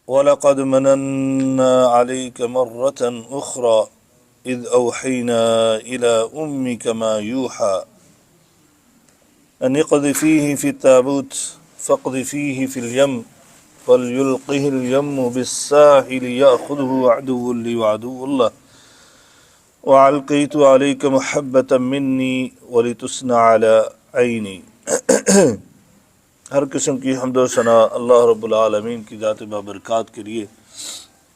وَلَقَدْ مَنَنَّا عَلَيْكَ مَرَّةً أُخْرَى إِذْ أَوْحَيْنَا إِلَى أُمِّكَ مَا يُوحَى أَنِ اقْذِفِيهِ فِي التَّابُوتِ فَاقْذِفِيهِ فِي الْيَمِّ فَلْيُلْقِهِ الْيَمُّ بِالسَّاحِلِ يَأْخُذْهُ عَدُوٌّ لِّي وَعَدُوٌّ لَّهُ وَأَلْقَيْتُ عَلَيْكَ مَحَبَّةً مِّنِّي وَلِتُصْنَعَ عَلَىٰ عَيْنِي۔ ہر قسم کی حمد و ثنا اللہ رب العالمین کی ذات بابرکات کے لیے،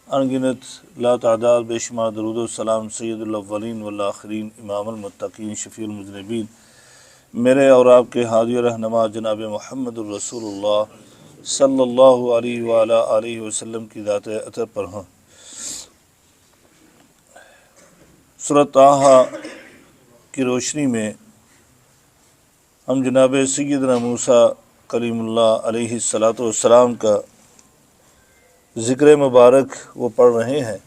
ان گنت لا تعداد بے شمار درود و سلام سید الاولین والآخرین، امام المتقین، شفیع المذنبین، میرے اور آپ کے ہادی و رہنما جناب محمد الرسول اللہ صلی اللہ علیہ وآلہ آلہ وسلم کی ذات اطہر پر ہوں۔ سورۃ طٰہٰ کی روشنی میں ہم جناب سیدنا موسیٰ کلیم اللہ علیہ السلام کا ذکر مبارک وہ پڑھ رہے ہیں،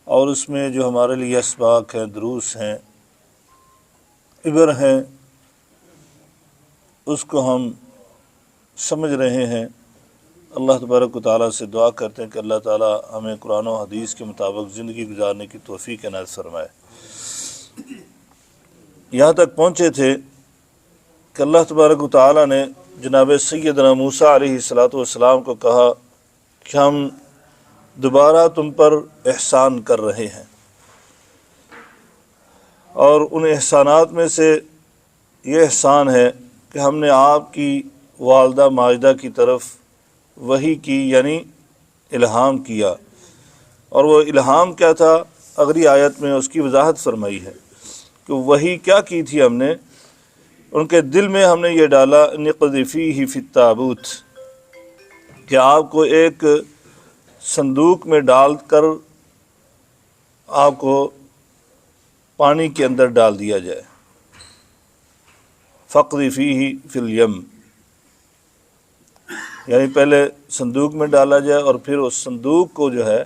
اور اس میں جو ہمارے لیے اسباق ہیں، دروس ہیں، عبر ہیں، اس کو ہم سمجھ رہے ہیں۔ اللہ تبارک و تعالیٰ سے دعا کرتے ہیں کہ اللہ تعالیٰ ہمیں قرآن و حدیث کے مطابق زندگی گزارنے کی توفیق عنایت فرمائے۔ یہاں تک پہنچے تھے کہ اللہ تبارک و تعالیٰ نے جناب سیدنا موسیٰ علیہ السلام کو کہا کہ ہم دوبارہ تم پر احسان کر رہے ہیں، اور ان احسانات میں سے یہ احسان ہے کہ ہم نے آپ کی والدہ ماجدہ کی طرف وحی کی، یعنی الہام کیا۔ اور وہ الہام کیا تھا؟ اگلی آیت میں اس کی وضاحت فرمائی ہے کہ وحی کیا کی تھی ہم نے۔ ان کے دل میں ہم نے یہ ڈالا نقذفیہ فی التابوت، کہ آپ کو ایک صندوق میں ڈال کر آپ کو پانی کے اندر ڈال دیا جائے۔ فاقذفیہ فی الیم، یعنی پہلے صندوق میں ڈالا جائے اور پھر اس صندوق کو جو ہے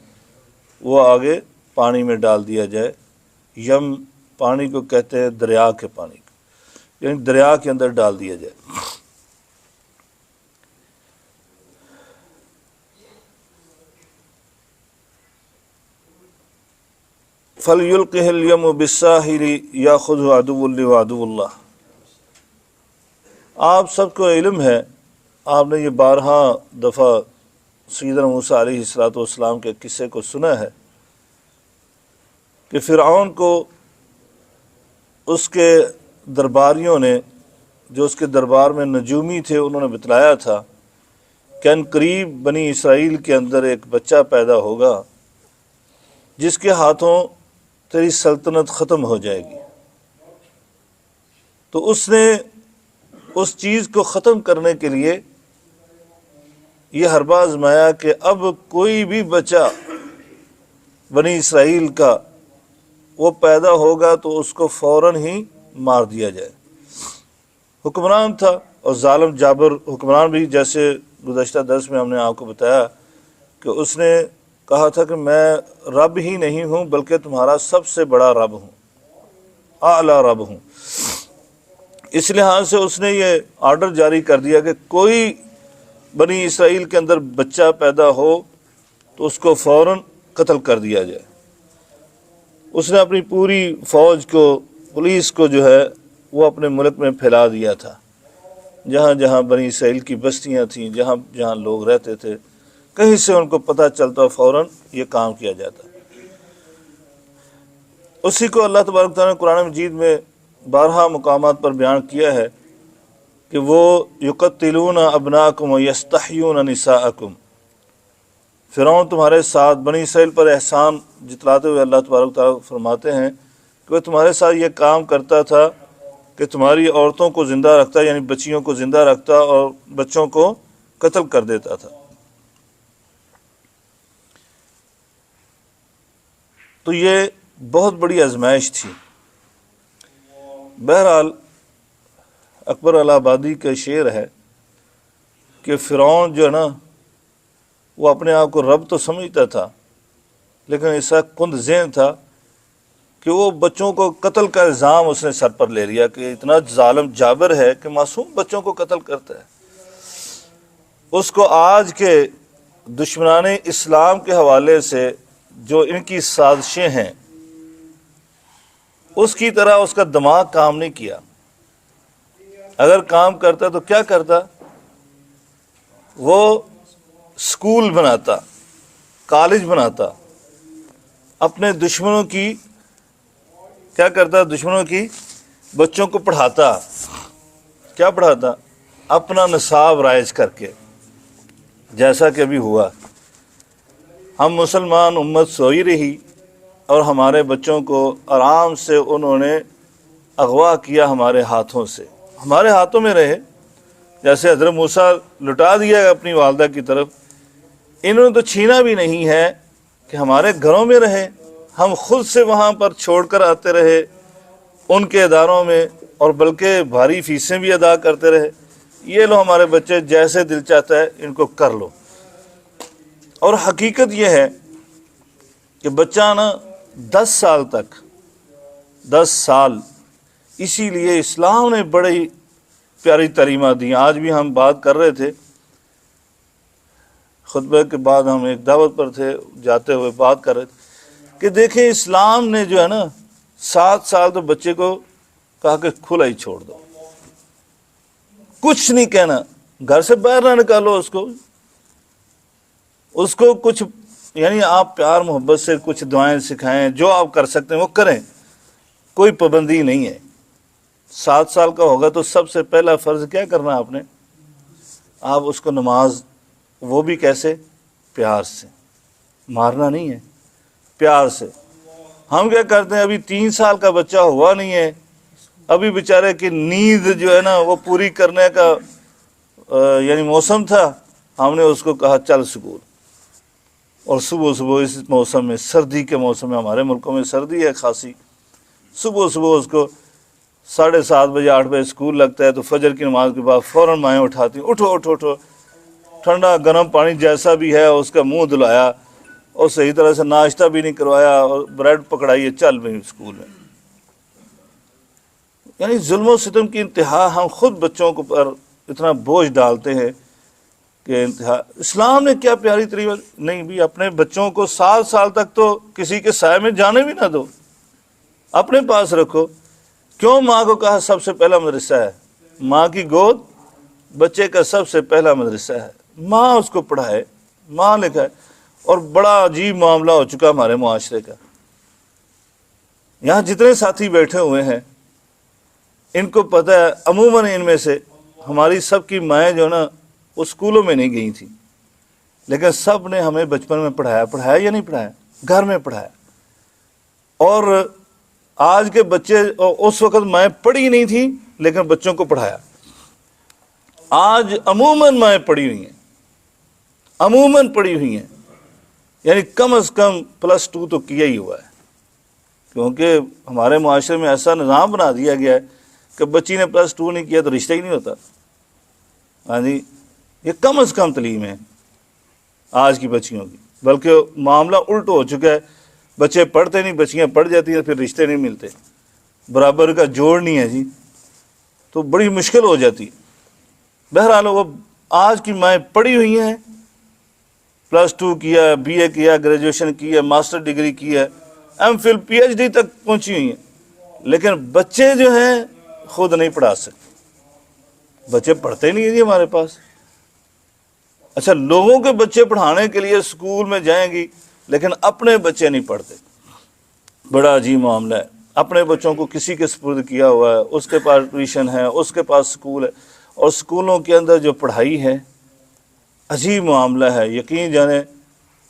وہ آگے پانی میں ڈال دیا جائے۔ یم پانی کو کہتے ہیں دریا کے پانی کو، یعنی دریا کے اندر ڈال دیا جائے۔ فَلْيُلْقِهِ الْيَمُّ بِالسَّاحِلِ يَأْخُذْهُ عَدُوٌّ لِّي وَعَدُوٌّ اللَّهِ۔ آپ سب کو علم ہے، آپ نے یہ بارہا دفعہ سیدنا موسیٰ علیہ السلام کے قصے کو سنا ہے کہ فرعون کو اس کے درباریوں نے، جو اس کے دربار میں نجومی تھے، انہوں نے بتلایا تھا کہ ان قریب بنی اسرائیل کے اندر ایک بچہ پیدا ہوگا جس کے ہاتھوں تیری سلطنت ختم ہو جائے گی۔ تو اس نے اس چیز کو ختم کرنے کے لیے یہ حربہ آزمایا کہ اب کوئی بھی بچہ بنی اسرائیل کا وہ پیدا ہوگا تو اس کو فوراً ہی مار دیا جائے۔ حکمران تھا، اور ظالم جابر حکمران بھی، جیسے گزشتہ درس میں ہم نے آپ کو بتایا کہ اس نے کہا تھا کہ میں رب ہی نہیں ہوں بلکہ تمہارا سب سے بڑا رب ہوں، اعلیٰ رب ہوں۔ اس لحاظ سے اس نے یہ آرڈر جاری کر دیا کہ کوئی بنی اسرائیل کے اندر بچہ پیدا ہو تو اس کو فوراً قتل کر دیا جائے۔ اس نے اپنی پوری فوج کو، پولیس کو جو ہے وہ اپنے ملک میں پھیلا دیا تھا، جہاں جہاں بنی اسرائیل کی بستیاں تھیں، جہاں جہاں لوگ رہتے تھے، کہیں سے ان کو پتہ چلتا فوراً یہ کام کیا جاتا۔ اسی کو اللہ تبارک تعالیٰ نے قرآن مجید میں بارہا مقامات پر بیان کیا ہے کہ وہ یقتلون ابناءکم ویستحیون نساءکم۔ فرعون تمہارے ساتھ بنی اسرائیل پر احسان جتلاتے ہوئے اللہ تبارک تعالیٰ فرماتے ہیں کہ وہ تمہارے ساتھ یہ کام کرتا تھا کہ تمہاری عورتوں کو زندہ رکھتا، یعنی بچیوں کو زندہ رکھتا اور بچوں کو قتل کر دیتا تھا۔ تو یہ بہت بڑی آزمائش تھی۔ بہرحال اکبر الہ آبادی کا شعر ہے کہ فرعون جو ہے نا وہ اپنے آپ کو رب تو سمجھتا تھا، لیکن ایسا کند ذہن تھا کہ وہ بچوں کو قتل کا الزام اس نے سر پر لے لیا کہ اتنا ظالم جابر ہے کہ معصوم بچوں کو قتل کرتا ہے۔ اس کو آج کے دشمنان اسلام کے حوالے سے جو ان کی سازشیں ہیں اس کی طرح اس کا دماغ کام نہیں کیا. اگر کام کرتا تو کیا کرتا؟ وہ اسکول بناتا، کالج بناتا، اپنے دشمنوں کی کیا کرتا؟ دشمنوں کی بچوں کو پڑھاتا. کیا پڑھاتا؟ اپنا نصاب رائج کر کے، جیسا کہ ابھی ہوا. ہم مسلمان امت سوئی رہی اور ہمارے بچوں کو آرام سے انہوں نے اغوا کیا ہمارے ہاتھوں سے، ہمارے ہاتھوں میں رہے. جیسے حضرت موسیٰ لٹا دیا اپنی والدہ کی طرف، انہوں نے تو چھینا بھی نہیں ہے کہ ہمارے گھروں میں رہے، ہم خود سے وہاں پر چھوڑ کر آتے رہے ان کے اداروں میں، اور بلکہ بھاری فیسیں بھی ادا کرتے رہے. یہ لو ہمارے بچے، جیسے دل چاہتا ہے ان کو کر لو. اور حقیقت یہ ہے کہ بچہ نا 10 سال تک، 10 سال، اسی لیے اسلام نے بڑی پیاری تعلیمات دی. آج بھی ہم بات کر رہے تھے، خطبے کے بعد ہم ایک دعوت پر تھے، جاتے ہوئے بات کر رہے تھے کہ دیکھیں اسلام نے جو ہے نا 7 سال تو بچے کو کہا کہ کھلا ہی چھوڑ دو، کچھ نہیں کہنا، گھر سے باہر نہ نکالو اس کو کچھ، یعنی آپ پیار محبت سے کچھ دعائیں سکھائیں، جو آپ کر سکتے ہیں وہ کریں، کوئی پابندی نہیں ہے. 7 سال کا ہوگا تو سب سے پہلا فرض کیا کرنا آپ نے؟ آپ اس کو نماز، وہ بھی کیسے؟ پیار سے، مارنا نہیں ہے، پیار سے. ہم کیا کرتے ہیں؟ ابھی 3 سال کا بچہ ہوا نہیں ہے، ابھی بیچارے کی نیند جو ہے نا وہ پوری کرنے کا یعنی موسم تھا، ہم نے اس کو کہا چل اسکول. اور صبح صبح اس موسم میں، سردی کے موسم میں، ہمارے ملکوں میں سردی ہے خاصی، صبح صبح اس کو 7:30 بجے 8 بجے اسکول لگتا ہے، تو فجر کی نماز کے بعد فوراً مائیں اٹھاتی ہیں، اٹھو اٹھو اٹھو، ٹھنڈا گرم پانی جیسا بھی ہے اس کا منہ دھلایا، اور صحیح طرح سے ناشتہ بھی نہیں کروایا، اور بریڈ پکڑائیے، چل بھی اسکول میں. یعنی ظلم و ستم کی انتہا. ہم خود بچوں کو پر اتنا بوجھ ڈالتے ہیں کہ انتہا. اسلام نے کیا پیاری طریقہ، نہیں بھی اپنے بچوں کو 7 سال تک تو کسی کے سائے میں جانے بھی نہ دو، اپنے پاس رکھو. کیوں ماں کو کہا سب سے پہلا مدرسہ ہے؟ ماں کی گود بچے کا سب سے پہلا مدرسہ ہے. ماں اس کو پڑھائے، ماں لکھائے. اور بڑا عجیب معاملہ ہو چکا ہمارے معاشرے کا. یہاں جتنے ساتھی بیٹھے ہوئے ہیں ان کو پتہ ہے، عموماً ان میں سے ہماری سب کی مائیں جو نا وہ اسکولوں میں نہیں گئی تھیں، لیکن سب نے ہمیں بچپن میں پڑھایا یا نہیں پڑھایا؟ گھر میں پڑھایا. اور آج کے بچے، اس وقت مائیں پڑھی نہیں تھیں لیکن بچوں کو پڑھایا. آج عموماً مائیں پڑھی ہوئی ہیں، عموماً پڑھی ہوئی ہیں، یعنی کم از کم +2 تو کیا ہی ہوا ہے. کیونکہ ہمارے معاشرے میں ایسا نظام بنا دیا گیا ہے کہ بچی نے +2 نہیں کیا تو رشتہ ہی نہیں ہوتا. ہاں جی، یہ کم از کم تعلیم ہے آج کی بچیوں کی. بلکہ معاملہ الٹ ہو چکا ہے، بچے پڑھتے نہیں، بچیاں پڑھ جاتی ہیں، پھر رشتے نہیں ملتے، برابر کا جوڑ نہیں ہے جی، تو بڑی مشکل ہو جاتی. بہرحال وہ آج کی مائیں پڑھی ہوئی ہیں، +2 کیا، BA کیا، گریجویشن کی ہے، ماسٹر ڈگری کی ہے، MPhil PhD تک پہنچی ہوئی ہیں، لیکن بچے جو ہیں خود نہیں پڑھا سکتے. بچے پڑھتے نہیں ہیں جی ہمارے پاس. اچھا، لوگوں کے بچے پڑھانے کے لیے اسکول میں جائیں گی لیکن اپنے بچے نہیں پڑھتے. بڑا عجیب معاملہ ہے. اپنے بچوں کو کسی کے سپرد کیا ہوا ہے، اس کے پاس ٹیوشن ہے، اس کے پاس اسکول ہے، اور اسکولوں کے اندر جو پڑھائی ہے عجیب معاملہ ہے. یقین جانیں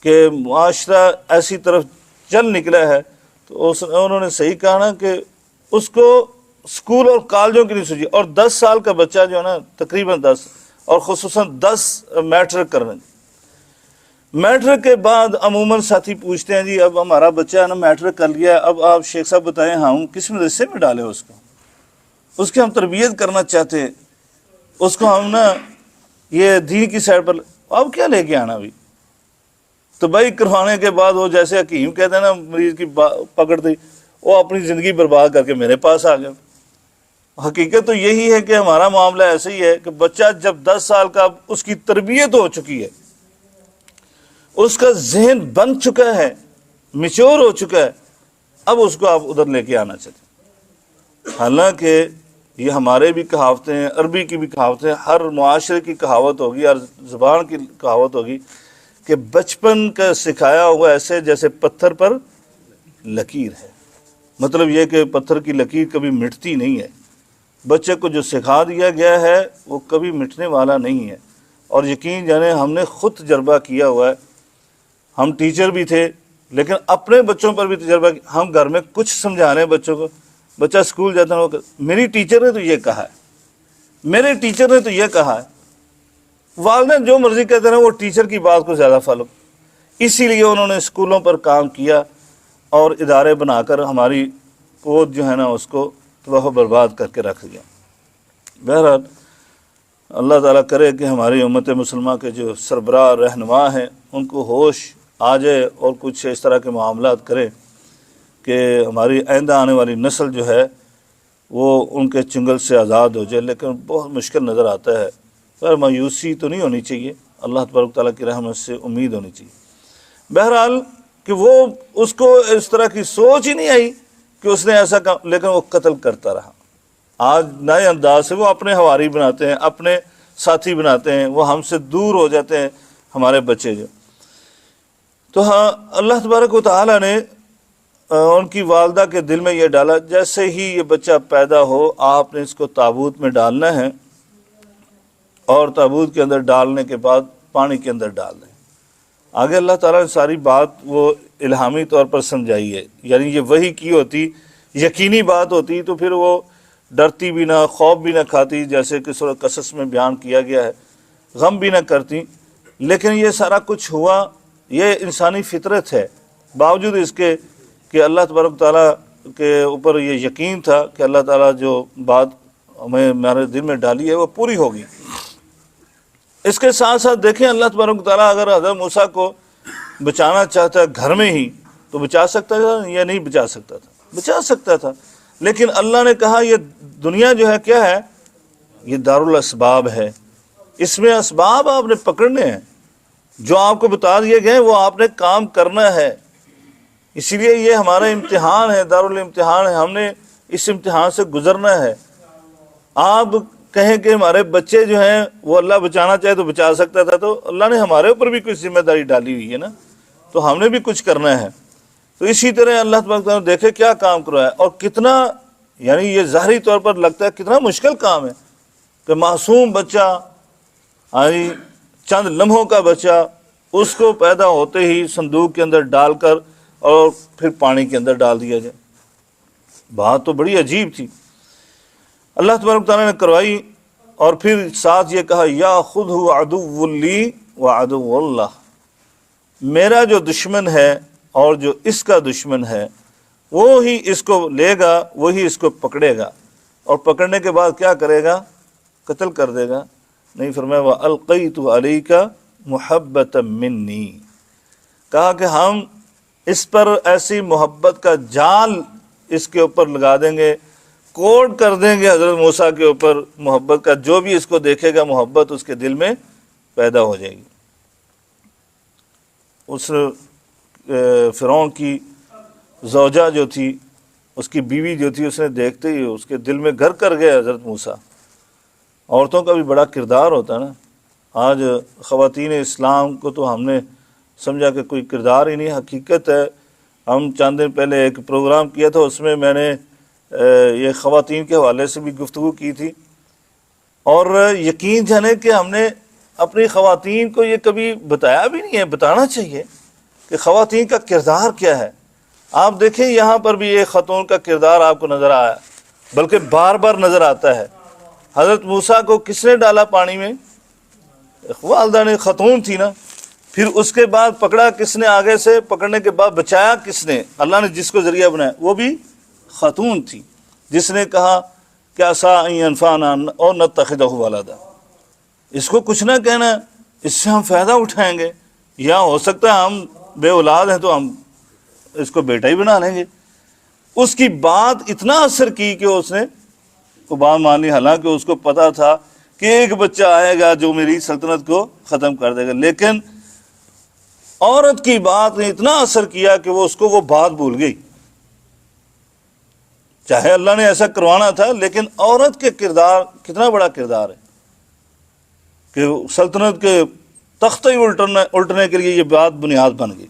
کہ معاشرہ ایسی طرف چل نکلا ہے. تو انہوں نے صحیح کہا نا کہ اس کو اسکول اور کالجوں کی نہیں سوچی. اور 10 سال کا بچہ جو ہے نا، تقریباً 10، اور خصوصاً 10 میٹرک کرنے. میٹرک کے بعد عموماً ساتھی پوچھتے ہیں جی اب ہمارا بچہ ہے نا میٹرک کر لیا ہے، اب آپ شیخ صاحب بتائیں ہم کس مدرسے میں ڈالیں اس کی ہم تربیت کرنا چاہتے ہیں، اس کو ہم نا یہ دین کی سائڈ پر. اب کیا لے کے آنا بھی؟ تو بھائی کروانے کے بعد وہ جیسے حکیم کہتے ہیں نا، مریض کی پکڑ دی، وہ اپنی زندگی برباد کر کے میرے پاس آ گیا. حقیقت تو یہی ہے کہ ہمارا معاملہ ایسے ہی ہے کہ بچہ جب 10 سال کا اس کی تربیت ہو چکی ہے، اس کا ذہن بن چکا ہے، میچور ہو چکا ہے، اب اس کو آپ ادھر لے کے آنا چاہتے ہیں۔ حالانکہ یہ ہمارے بھی کہاوتیں ہیں، عربی کی بھی کہاوتیں، ہر معاشرے کی کہاوت ہوگی، ہر زبان کی کہاوت ہوگی کہ بچپن کا سکھایا ہوا ایسے جیسے پتھر پر لکیر ہے۔ مطلب یہ کہ پتھر کی لکیر کبھی مٹتی نہیں ہے، بچے کو جو سکھا دیا گیا ہے وہ کبھی مٹنے والا نہیں ہے۔ اور یقین جانے ہم نے خود تجربہ کیا ہوا ہے، ہم ٹیچر بھی تھے لیکن اپنے بچوں پر بھی تجربہ کیا۔ ہم گھر میں کچھ سمجھا رہے ہیں بچوں کو، بچہ اسکول جاتا ہے، میری ٹیچر نے تو یہ کہا ہے، میرے ٹیچر نے تو یہ کہا ہے۔ والدین جو مرضی کہتے ہیں وہ ٹیچر کی بات کو زیادہ فالو، اسی لیے انہوں نے اسکولوں پر کام کیا اور ادارے بنا کر ہماری پود جو ہے نا اس کو تباہ و برباد کر کے رکھ دیا۔ بہرحال اللہ تعالیٰ کرے کہ ہماری امت مسلمہ کے جو سربراہ رہنما ہیں ان کو ہوش آ جائے اور کچھ اس طرح کے معاملات کرے کہ ہماری آئندہ آنے والی نسل جو ہے وہ ان کے چنگل سے آزاد ہو جائے، لیکن بہت مشکل نظر آتا ہے۔ پر مایوسی تو نہیں ہونی چاہیے، اللہ تبارک تعالیٰ کی رحمت سے امید ہونی چاہیے۔ بہرحال کہ وہ اس کو اس طرح کی سوچ ہی نہیں آئی کہ اس نے ایسا کام، لیکن وہ قتل کرتا رہا۔ آج نئے انداز سے وہ اپنے ہواری بناتے ہیں، اپنے ساتھی بناتے ہیں، وہ ہم سے دور ہو جاتے ہیں ہمارے بچے جو۔ تو ہاں اللہ تبارک و تعالیٰ نے ان کی والدہ کے دل میں یہ ڈالا، جیسے ہی یہ بچہ پیدا ہو آپ نے اس کو تابوت میں ڈالنا ہے، اور تابوت کے اندر ڈالنے کے بعد پانی کے اندر ڈال دیں۔ آگے اللہ تعالیٰ نے ساری بات وہ الہامی طور پر سمجھائی ہے، یعنی یہ وحی کی ہوتی، یقینی بات ہوتی تو پھر وہ ڈرتی بھی نہ، خوف بھی نہ کھاتی، جیسے کہ سورہ قصص میں بیان کیا گیا ہے، غم بھی نہ کرتی۔ لیکن یہ سارا کچھ ہوا، یہ انسانی فطرت ہے، باوجود اس کے کہ اللہ تبارک تعالیٰ کے اوپر یہ یقین تھا کہ اللہ تعالیٰ جو بات ہمیں ہمارے دل میں ڈالی ہے وہ پوری ہوگی۔ اس کے ساتھ ساتھ دیکھیں اللہ تبارک تعالیٰ اگر حضرت موسیٰ کو بچانا چاہتا ہے گھر میں ہی تو بچا سکتا تھا یا نہیں بچا سکتا تھا؟ بچا سکتا تھا، لیکن اللہ نے کہا یہ دنیا جو ہے کیا ہے، یہ دارالاسباب ہے، اس میں اسباب آپ نے پکڑنے ہیں، جو آپ کو بتا دیے گئے وہ آپ نے کام کرنا ہے۔ اسی لیے یہ ہمارا امتحان ہے، دارالامتحان ہے، ہم نے اس امتحان سے گزرنا ہے۔ آپ کہیں کہ ہمارے بچے جو ہیں وہ اللہ بچانا چاہے تو بچا سکتا تھا، تو اللہ نے ہمارے اوپر بھی کچھ ذمہ داری ڈالی ہوئی ہے نا، تو ہم نے بھی کچھ کرنا ہے۔ تو اسی طرح اللہ تبارک تعالیٰ دیکھے کیا کام کروا ہے، اور کتنا، یعنی یہ ظاہری طور پر لگتا ہے کتنا مشکل کام ہے کہ معصوم بچہ، چند لمحوں کا بچہ، اس کو پیدا ہوتے ہی صندوق کے اندر ڈال کر اور پھر پانی کے اندر ڈال دیا جائے۔ بات تو بڑی عجیب تھی، اللہ تبارک تعالیٰ نے کروائی، اور پھر ساتھ یہ کہا یا خود ہو عدو لی و عدو اللہ، میرا جو دشمن ہے اور جو اس کا دشمن ہے وہ ہی اس کو لے گا، وہی اس کو پکڑے گا، اور پکڑنے کے بعد کیا کرے گا؟ قتل کر دے گا۔ نہیں فرمایا وَأَلْقَيْتُ عَلَيْكَ مُحَبَّةً مِّنِّي، کہا کہ ہم اس پر ایسی محبت کا جال اس کے اوپر لگا دیں گے، کوڈ کر دیں گے حضرت موسیٰ کے اوپر محبت کا، جو بھی اس کو دیکھے گا محبت اس کے دل میں پیدا ہو جائے گی۔ اس فرعون کی زوجہ جو تھی، اس کی بیوی جو تھی، اس نے دیکھتے ہی اس کے دل میں گھر کر گئے حضرت موسیٰ۔ عورتوں کا بھی بڑا کردار ہوتا ہے نا، آج خواتین اسلام کو تو ہم نے سمجھا کہ کوئی کردار ہی نہیں، حقیقت ہے۔ ہم چند دن پہلے ایک پروگرام کیا تھا، اس میں نے یہ خواتین کے حوالے سے بھی گفتگو کی تھی، اور یقین جانے کہ ہم نے اپنی خواتین کو یہ کبھی بتایا بھی نہیں ہے، بتانا چاہیے کہ خواتین کا کردار کیا ہے۔ آپ دیکھیں یہاں پر بھی ایک خاتون کا کردار آپ کو نظر آیا، بلکہ بار بار نظر آتا ہے۔ حضرت موسیٰ کو کس نے ڈالا پانی میں؟ والدہ نے، خاتون تھی نا۔ پھر اس کے بعد پکڑا کس نے؟ آگے سے پکڑنے کے بعد بچایا کس نے؟ اللہ نے جس کو ذریعہ بنایا وہ بھی خاتون تھی، جس نے کہا کہ عسیٰ ان ینفعنا اور نتخذہ ولدا، اس کو کچھ نہ کہنا، اس سے ہم فائدہ اٹھائیں گے، یا ہو سکتا ہے ہم بے اولاد ہیں تو ہم اس کو بیٹا ہی بنا لیں گے۔ اس کی بات اتنا اثر کی کہ اس نے کو بات مان لی، حالانکہ اس کو پتا تھا کہ ایک بچہ آئے گا جو میری سلطنت کو ختم کر دے گا، لیکن عورت کی بات نے اتنا اثر کیا کہ وہ اس کو وہ بات بھول گئی. چاہے اللہ نے ایسا کروانا تھا، لیکن عورت کے کردار کتنا بڑا کردار ہے کہ سلطنت کے تختہ ہی الٹنے کے لیے یہ بات بنیاد بن گئی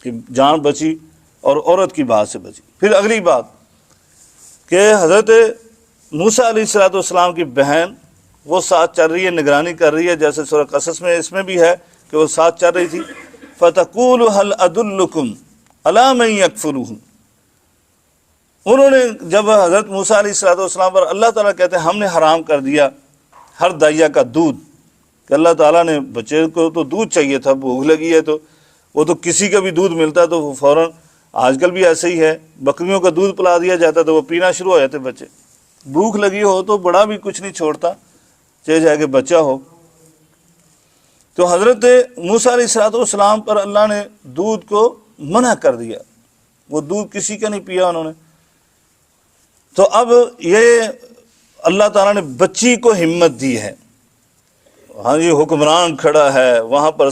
کہ جان بچی اور عورت کی بات سے بچی. پھر اگلی بات کہ حضرت موسیٰ علیہ السلام کی بہن وہ ساتھ چل رہی ہے، نگرانی کر رہی ہے، جیسے سورہ قصص میں اس میں بھی ہے کہ وہ ساتھ چل رہی تھی. فَتَقُولُ هَلْ أَدُلُّكُمْ عَلَىٰ مَن يَكْفُلُهُ. انہوں نے جب حضرت موسیٰ علیہ السلام پر اللہ تعالیٰ کہتے ہیں ہم نے حرام کر دیا ہر دائیا کا دودھ، کہ اللہ تعالیٰ نے بچے کو تو دودھ چاہیے تھا، بھوک لگی ہے تو وہ تو کسی کا بھی دودھ ملتا تو وہ فوراً، آج کل بھی ایسے ہی ہے، بکریوں کا دودھ پلا دیا جاتا تو وہ پینا شروع ہو جاتے بچے. بھوک لگی ہو تو بڑا بھی کچھ نہیں چھوڑتا، چاہے جا کے بچہ ہو. تو حضرت موسیٰ علیہ السلام پر اللہ نے دودھ کو منع کر دیا، وہ دودھ کسی کا نہیں پیا انہوں نے. تو اب یہ اللہ تعالیٰ نے بچی کو ہمت دی ہے. ہاں جی، حکمران کھڑا ہے وہاں پر،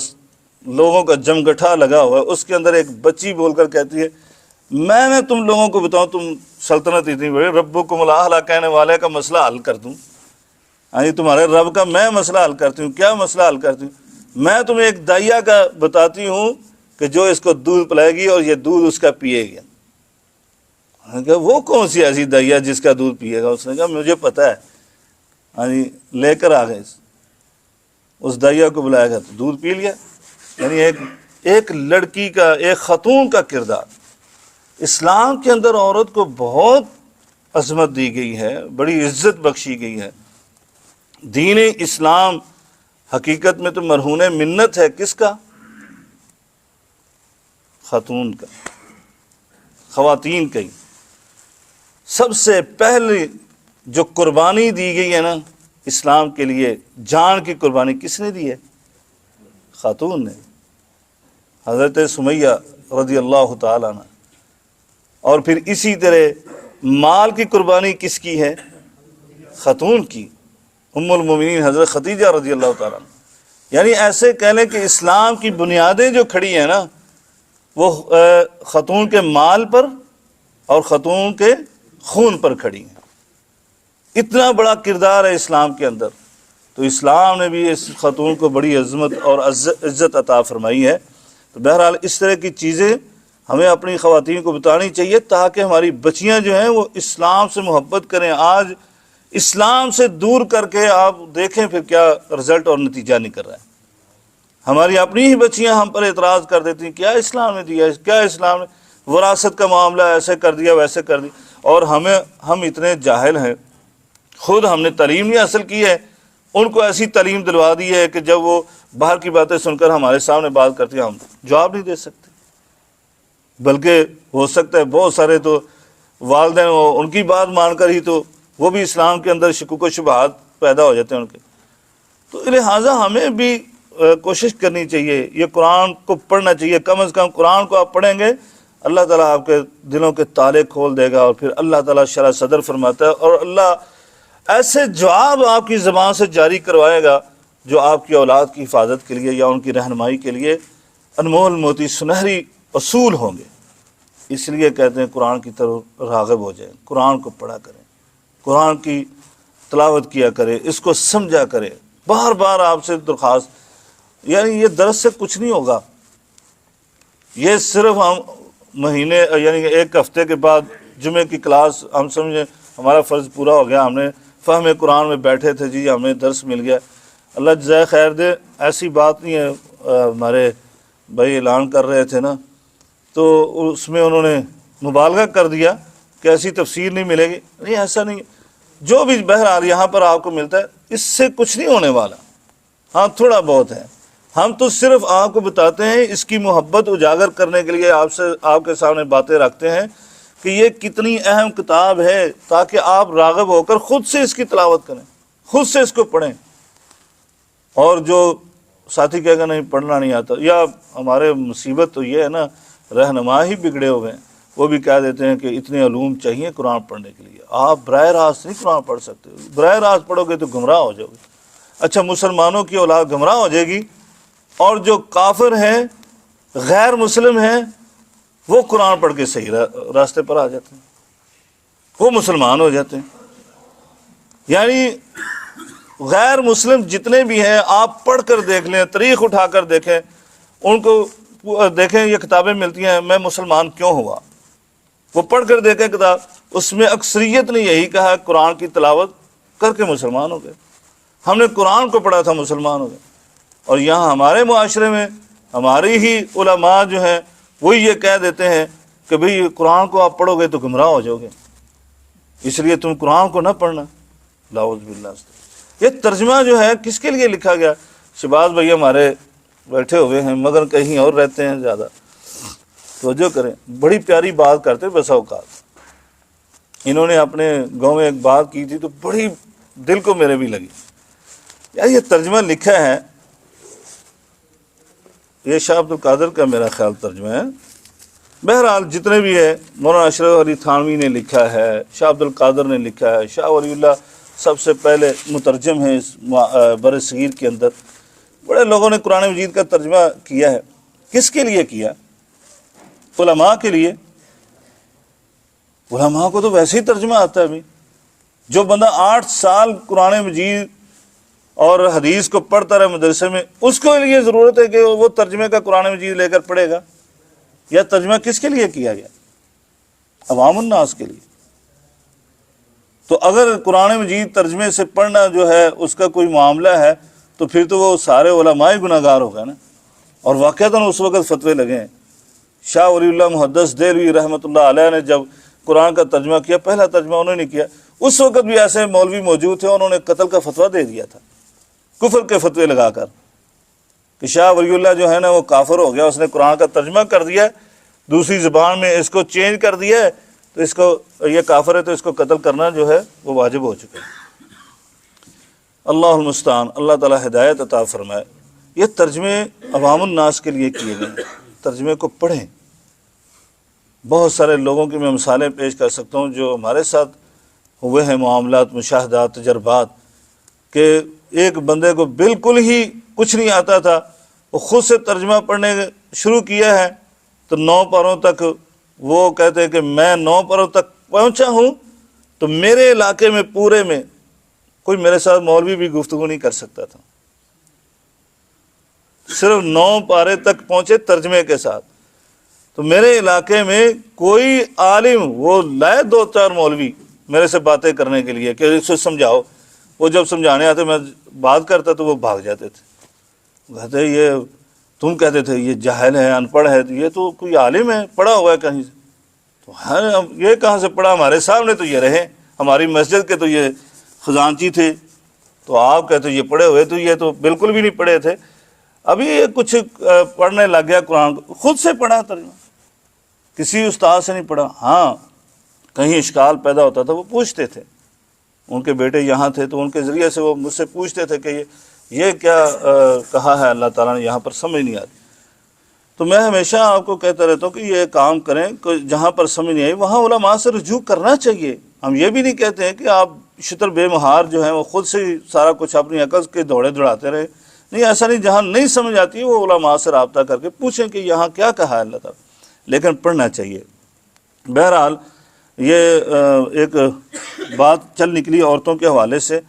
لوگوں کا جمگٹھا لگا ہوا ہے، اس کے اندر ایک بچی بول کر کہتی ہے میں تم لوگوں کو بتاؤں، تم سلطنت اتنی بڑی، ربکم الاعلی کہنے والے کا مسئلہ حل کر دوں. ہاں جی، تمہارے رب کا میں مسئلہ حل کرتی ہوں. کیا مسئلہ حل کرتی ہوں؟ میں تمہیں ایک دائیا کا بتاتی ہوں کہ جو اس کو دودھ پلائے گی اور یہ دودھ اس کا پیے گا. وہ کون سی ایسی دائیا جس کا دودھ پیے گا؟ اس نے کہا مجھے پتہ ہے. ہاں جی، لے کر آ گئے، اس دائیا کو بلایا گیا تو دودھ پی لیا. یعنی ایک لڑکی کا، ایک خاتون کا کردار. اسلام کے اندر عورت کو بہت عظمت دی گئی ہے، بڑی عزت بخشی گئی ہے. دین اسلام حقیقت میں تو مرہون منت ہے کس کا؟ خاتون کا، خواتین کا. سب سے پہلے جو قربانی دی گئی ہے نا اسلام کے لیے، جان کی قربانی کس نے دی ہے؟ خاتون نے، حضرت سمیہ رضی اللہ تعالیٰ عنہ. اور پھر اسی طرح مال کی قربانی کس کی ہے؟ خاتون کی، ام المومنین حضرت خدیجہ رضی اللہ تعالیٰ عنہ. یعنی ایسے کہہ لیں کہ اسلام کی بنیادیں جو کھڑی ہیں نا وہ خاتون کے مال پر اور خاتون کے خون پر کھڑی ہیں. اتنا بڑا کردار ہے اسلام کے اندر. تو اسلام نے بھی اس خاتون کو بڑی عظمت اور عزت عطا فرمائی ہے. تو بہرحال اس طرح کی چیزیں ہمیں اپنی خواتین کو بتانی چاہیے تاکہ ہماری بچیاں جو ہیں وہ اسلام سے محبت کریں. آج اسلام سے دور کر کے آپ دیکھیں پھر کیا رزلٹ اور نتیجہ نکل رہا ہے. ہماری اپنی ہی بچیاں ہم پر اعتراض کر دیتی ہیں کیا اسلام نے دیا ہے، کیا اسلام نے وراثت کا معاملہ ایسے کر دیا ویسے کر دیا. اور ہم اتنے جاہل ہیں، خود ہم نے تعلیم نہیں حاصل کی ہے، ان کو ایسی تعلیم دلوا دی ہے کہ جب وہ باہر کی باتیں سن کر ہمارے سامنے بات کرتی ہیں ہم جواب نہیں دے سکتے. بلکہ ہو سکتا ہے بہت سارے تو والدین ان کی بات مان کر ہی تو وہ بھی اسلام کے اندر شکوک و شبہات پیدا ہو جاتے ہیں ان کے. تو لہٰذا ہمیں بھی کوشش کرنی چاہیے، یہ قرآن کو پڑھنا چاہیے. کم از کم قرآن کو آپ پڑھیں گے اللہ تعالیٰ آپ کے دلوں کے تالے کھول دے گا، اور پھر اللہ تعالیٰ شرح صدر فرماتا ہے، اور اللہ ایسے جواب آپ کی زبان سے جاری کروائے گا جو آپ کی اولاد کی حفاظت کے لیے یا ان کی رہنمائی کے لیے انمول موتی سنہری اصول ہوں گے. اس لیے کہتے ہیں قرآن کی طرف راغب ہو جائیں، قرآن کو پڑھا کریں، قرآن کی تلاوت کیا کریں، اس کو سمجھا کریں. بار بار آپ سے درخواست، یعنی یہ درس سے کچھ نہیں ہوگا، یہ صرف ہم مہینے یعنی ایک ہفتے کے بعد جمعے کی کلاس ہم سمجھیں ہمارا فرض پورا ہو گیا، ہم نے فہم قرآن میں بیٹھے تھے جی ہمیں درس مل گیا. اللہ جزائے خیر دے، ایسی بات نہیں ہے. ہمارے بھائی اعلان کر رہے تھے نا تو اس میں انہوں نے مبالغہ کر دیا کہ ایسی تفسیر نہیں ملے گی. نہیں، ایسا نہیں ہے. جو بھی بہرحال یہاں پر آپ کو ملتا ہے اس سے کچھ نہیں ہونے والا. ہاں تھوڑا بہت ہے، ہم تو صرف آپ کو بتاتے ہیں، اس کی محبت اجاگر کرنے کے لیے آپ کے سامنے باتیں رکھتے ہیں کہ یہ کتنی اہم کتاب ہے، تاکہ آپ راغب ہو کر خود سے اس کی تلاوت کریں، خود سے اس کو پڑھیں. اور جو ساتھی کہے گا نہیں پڑھنا نہیں آتا، یا ہمارے مصیبت تو یہ ہے نا رہنما ہی بگڑے ہوئے ہیں، وہ بھی کہہ دیتے ہیں کہ اتنے علوم چاہیے قرآن پڑھنے کے لیے. آپ براہ راست نہیں قرآن پڑھ سکتے، براہ راست پڑھو گے تو گمراہ ہو جاؤ گے. اچھا، مسلمانوں کی اولاد گمراہ ہو جائے گی، اور جو کافر ہیں غیر مسلم ہیں وہ قرآن پڑھ کے صحیح راستے پر آ جاتے ہیں، وہ مسلمان ہو جاتے ہیں۔ یعنی غیر مسلم جتنے بھی ہیں آپ پڑھ کر دیکھ لیں، تاریخ اٹھا کر دیکھیں، ان کو دیکھیں یہ کتابیں ملتی ہیں میں مسلمان کیوں ہوا، وہ پڑھ کر دیکھیں کتاب، اس میں اکثریت نے یہی کہا قرآن کی تلاوت کر کے مسلمان ہو گئے، ہم نے قرآن کو پڑھا تھا مسلمان ہو گئے۔ اور یہاں ہمارے معاشرے میں ہماری ہی علماء جو ہیں وہ یہ کہہ دیتے ہیں کہ بھئی قرآن کو آپ پڑھو گے تو گمراہ ہو جاؤ گے، اس لیے تم قرآن کو نہ پڑھنا۔ اعوذ باللہ۔ یہ ترجمہ جو ہے کس کے لیے لکھا گیا؟ شہباز بھائی ہمارے بیٹھے ہوئے ہیں مگر کہیں اور رہتے ہیں، زیادہ توجہ کریں، بڑی پیاری بات کرتے بسا اوقات۔ انہوں نے اپنے گاؤں میں ایک بات کی تھی تو بڑی دل کو میرے بھی لگی۔ یار یہ ترجمہ لکھا ہے، یہ شاہ عبد القادر کا میرا خیال ترجمہ ہے، بہرحال جتنے بھی ہے، مولانا اشرف علی تھانوی نے لکھا ہے، شاہ عبد القادر نے لکھا ہے، شاہ ولی اللہ سب سے پہلے مترجم ہیں اس بر صغیر کے اندر۔ بڑے لوگوں نے قرآن مجید کا ترجمہ کیا ہے، کس کے لیے کیا؟ علماء کے لیے۔ علماء کو تو ویسے ہی ترجمہ آتا ہے ابھی۔ جو بندہ 8 سال قرآن مجید اور حدیث کو پڑھتا رہے مدرسے میں، اس کو لیے ضرورت ہے کہ وہ ترجمے کا قرآن مجید لے کر پڑھے گا؟ یا ترجمہ کس کے لیے کیا گیا؟ عوام الناس کے لیے۔ تو اگر قرآن مجید ترجمے سے پڑھنا جو ہے اس کا کوئی معاملہ ہے تو پھر تو وہ سارے علماء ہی گناہ گار ہو گئے نا۔ اور واقعتاً اس وقت فتوے لگے ہیں۔ شاہ ولی اللہ محدث دہلوی رحمۃ اللہ علیہ نے جب قرآن کا ترجمہ کیا، پہلا ترجمہ انہوں نے کیا، اس وقت بھی ایسے مولوی موجود تھے، انہوں نے قتل کا فتویٰ دے دیا تھا، کفر کے فتوے لگا کر، کہ شاہ ولی اللہ جو ہے نا وہ کافر ہو گیا، اس نے قرآن کا ترجمہ کر دیا، دوسری زبان میں اس کو چینج کر دیا ہے، تو اس کو یہ کافر ہے تو اس کو قتل کرنا جو ہے وہ واجب ہو چکا ہے۔ اللہ المستعان، اللہ تعالی ہدایت عطا فرمائے۔ یہ ترجمے عوام الناس کے لیے کیے گئے، ترجمے کو پڑھیں۔ بہت سارے لوگوں کی میں مثالیں پیش کر سکتا ہوں جو ہمارے ساتھ ہوئے ہیں، معاملات، مشاہدات، تجربات، کہ ایک بندے کو بالکل ہی کچھ نہیں آتا تھا، وہ خود سے ترجمہ پڑھنے شروع کیا ہے تو 9 پاروں تک، وہ کہتے ہیں کہ میں 9 پاروں تک پہنچا ہوں تو میرے علاقے میں پورے میں کوئی میرے ساتھ مولوی بھی گفتگو نہیں کر سکتا تھا، صرف 9 پارے تک پہنچے ترجمے کے ساتھ۔ تو میرے علاقے میں کوئی عالم، وہ لائے 2-4 مولوی میرے سے باتیں کرنے کے لیے کہ اس کو سمجھاؤ، وہ جب سمجھانے آتے میں بات کرتا تو وہ بھاگ جاتے تھے، کہتے یہ تم کہتے تھے یہ جاہل ہے، ان پڑھ ہے، یہ تو کوئی عالم ہے، پڑھا ہوا ہے کہیں سے۔ تو یہ کہاں سے پڑھا؟ ہمارے سامنے تو یہ رہے، ہماری مسجد کے تو یہ خزانچی تھے، تو آپ کہتے یہ پڑھے ہوئے، تو یہ تو بالکل بھی نہیں پڑھے تھے، ابھی یہ کچھ پڑھنے لگ گیا قرآن کو، خود سے پڑھا ترجمہ، کسی استاد سے نہیں پڑھا۔ ہاں کہیں اشکال پیدا ہوتا تھا وہ پوچھتے تھے، ان کے بیٹے یہاں تھے تو ان کے ذریعے سے وہ مجھ سے پوچھتے تھے کہ یہ کیا کہا ہے اللہ تعالیٰ نے، یہاں پر سمجھ نہیں آتی۔ تو میں ہمیشہ آپ کو کہتا رہتا ہوں کہ یہ کام کریں کہ جہاں پر سمجھ نہیں آئی وہاں علماء سے رجوع کرنا چاہیے۔ ہم یہ بھی نہیں کہتے ہیں کہ آپ شتر بے مہار جو ہیں وہ خود سے سارا کچھ اپنی عقل کے دوڑے دوڑاتے رہے، نہیں، ایسا نہیں، جہاں نہیں سمجھ آتی وہ علماء سے رابطہ کر کے پوچھیں کہ یہاں کیا کہا ہے اللہ تعالیٰ، لیکن پڑھنا چاہیے۔ بہرحال یہ ایک بات چل نکلی عورتوں کے حوالے سے،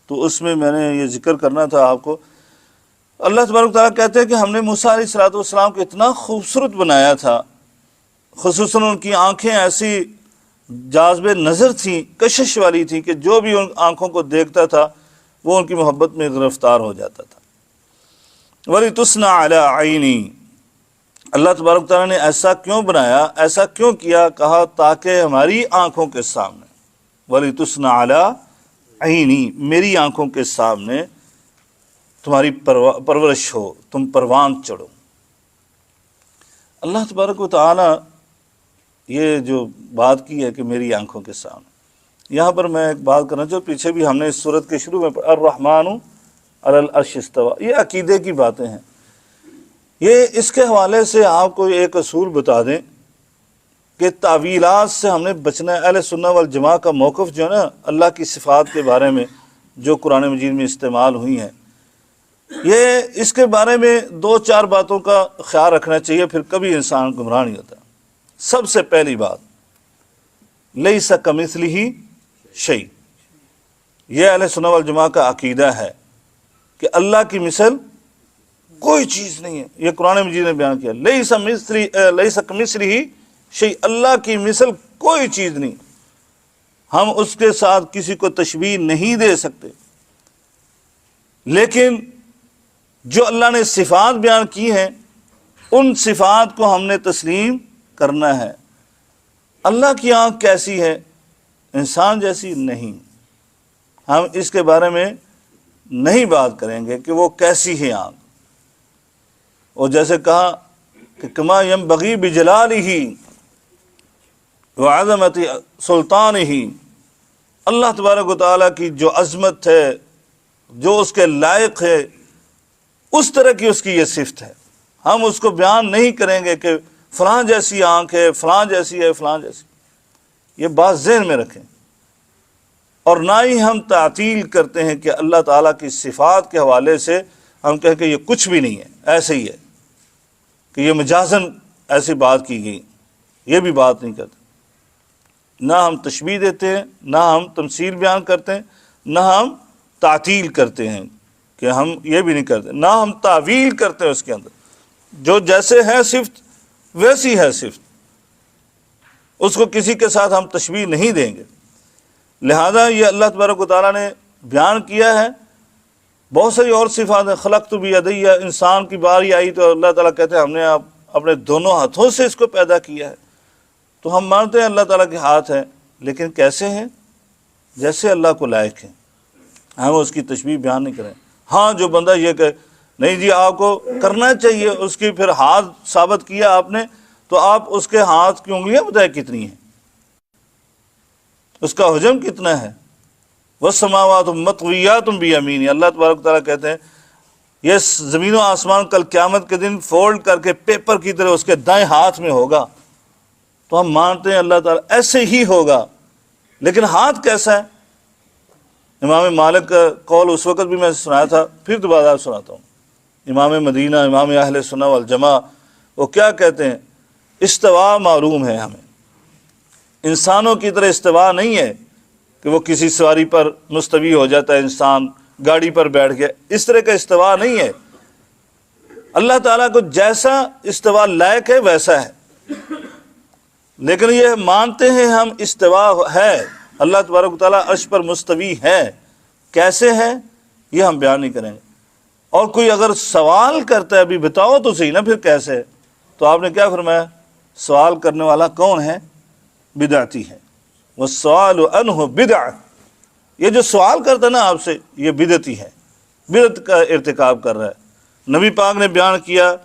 تو اس میں نے یہ ذکر کرنا تھا آپ کو۔ اللہ تبارک و تعالیٰ کہتے ہیں کہ ہم نے موسیٰ علیہ الصلوۃ والسلام کو اتنا خوبصورت بنایا تھا، خصوصاً ان کی آنکھیں ایسی جاذب نظر تھیں، کشش والی تھیں کہ جو بھی ان آنکھوں کو دیکھتا تھا وہ ان کی محبت میں گرفتار ہو جاتا تھا۔ وَلِتُصْنَعَ عَلَىٰ عَيْنِي، اللہ تبارک تعالیٰ نے ایسا کیوں بنایا، ایسا کیوں کیا؟ کہا تاکہ ہماری آنکھوں کے سامنے، وَلِتُصْنَعَ عَلَىٰ عَيْنِي، میری آنکھوں کے سامنے تمہاری پرورش ہو، تم پروان چڑھو۔ اللہ تبارک و تعالیٰ یہ جو بات کی ہے کہ میری آنکھوں کے سامنے، یہاں پر میں ایک بات کرنا چاہوں، پیچھے بھی ہم نے اس سورت کے شروع میں الرحمن علی العرش استویٰ، یہ عقیدے کی باتیں ہیں۔ یہ اس کے حوالے سے آپ کو ایک اصول بتا دیں کہ تعویلات سے ہم نے بچنا ہے۔ اہل سنہ والجماعہ کا موقف جو ہے نا اللہ کی صفات کے بارے میں جو قرآن مجید میں استعمال ہوئی ہیں، یہ اس کے بارے میں 2-4 باتوں کا خیال رکھنا چاہیے، پھر کبھی انسان گمراہ نہیں ہوتا۔ سب سے پہلی بات، لیس کمثلہ شیء، یہ اہل سنت والجماعہ کا عقیدہ ہے کہ اللہ کی مثل کوئی چیز نہیں ہے۔ یہ قرآن مجید نے بیان کیا، لیس کمثلہ شیء، اللہ کی مثل کوئی چیز نہیں، ہم اس کے ساتھ کسی کو تشبیہ نہیں دے سکتے۔ لیکن جو اللہ نے صفات بیان کی ہیں ان صفات کو ہم نے تسلیم کرنا ہے۔ اللہ کی آنکھ کیسی ہے؟ انسان جیسی نہیں، ہم اس کے بارے میں نہیں بات کریں گے کہ وہ کیسی ہے آنکھ۔ اور جیسے کہا کہ کما ینبغی بجلالہ وعظمت سلطانہ، اللہ تبارک و تعالیٰ کی جو عظمت ہے، جو اس کے لائق ہے، اس طرح کی اس کی یہ صفت ہے۔ ہم اس کو بیان نہیں کریں گے کہ فلاں جیسی آنکھ ہے، فلاں جیسی ہے، فلاں جیسی، یہ بات ذہن میں رکھیں۔ اور نہ ہی ہم تعطیل کرتے ہیں کہ اللہ تعالیٰ کی صفات کے حوالے سے ہم کہیں کہ یہ کچھ بھی نہیں ہے، ایسے ہی ہے، کہ یہ مجازن ایسی بات کی گئی، یہ بھی بات نہیں کرتے۔ نہ ہم تشبیہ دیتے ہیں، نہ ہم تمثیل بیان کرتے ہیں، نہ ہم تعطیل کرتے ہیں، کہ ہم یہ بھی نہیں کرتے، نہ ہم تعویل کرتے ہیں اس کے اندر۔ جو جیسے ہے صفت ویسی ہے صفت، اس کو کسی کے ساتھ ہم تشبیہ نہیں دیں گے۔ لہذا یہ اللہ تبارک و تعالیٰ نے بیان کیا ہے۔ بہت ساری اور صفات ہیں، خلقت بیدی، انسان کی باری آئی تو اللہ تعالیٰ کہتے ہیں ہم نے اپنے دونوں ہاتھوں سے اس کو پیدا کیا ہے۔ تو ہم مانتے ہیں اللہ تعالیٰ کے ہاتھ ہیں، لیکن کیسے ہیں؟ جیسے اللہ کو لائق ہے، ہم اس کی تشبیہ بیان نہیں کریں۔ ہاں جو بندہ یہ کہ نہیں جی آپ کو کرنا چاہیے، اس کی پھر ہاتھ ثابت کیا آپ نے، تو آپ اس کے ہاتھ کی انگلیاں بتائیں کتنی ہیں، اس کا حجم کتنا ہے۔ والسماوات مطویات بیمینہ، اللہ تبارک و تعالیٰ کہتے ہیں یہ زمین و آسمان کل قیامت کے دن فولڈ کر کے پیپر کی طرح اس کے دائیں ہاتھ میں ہوگا۔ تو ہم مانتے ہیں اللہ تعالیٰ ایسے ہی ہوگا، لیکن ہاتھ کیسا ہے؟ امام مالک کا قول اس وقت بھی میں سنایا تھا، پھر دوبارہ سناتا ہوں۔ امام مدینہ، امام اہل سنت والجماعہ، وہ کیا کہتے ہیں؟ استوا معلوم ہے ہمیں، انسانوں کی طرح استوا نہیں ہے کہ وہ کسی سواری پر مستوی ہو جاتا ہے، انسان گاڑی پر بیٹھ گیا، اس طرح کا استوا نہیں ہے۔ اللہ تعالیٰ کو جیسا استوا لائق ہے ویسا ہے، لیکن یہ مانتے ہیں ہم استوا ہے، اللہ تبارک و تعالیٰ عرش پر مستوی ہے، کیسے ہے یہ ہم بیان نہیں کریں گے۔ اور کوئی اگر سوال کرتا ہے ابھی بتاؤ تو صحیح نا پھر کیسے ہے، تو آپ نے کیا فرمایا؟ سوال کرنے والا کون ہے؟ بدعتی ہے، والسؤال عنہ بدعہ، یہ جو سوال کرتا ہے نا آپ سے یہ بدعتی ہے، بدعت کا ارتکاب کر رہا ہے۔ نبی پاک نے بیان کیا،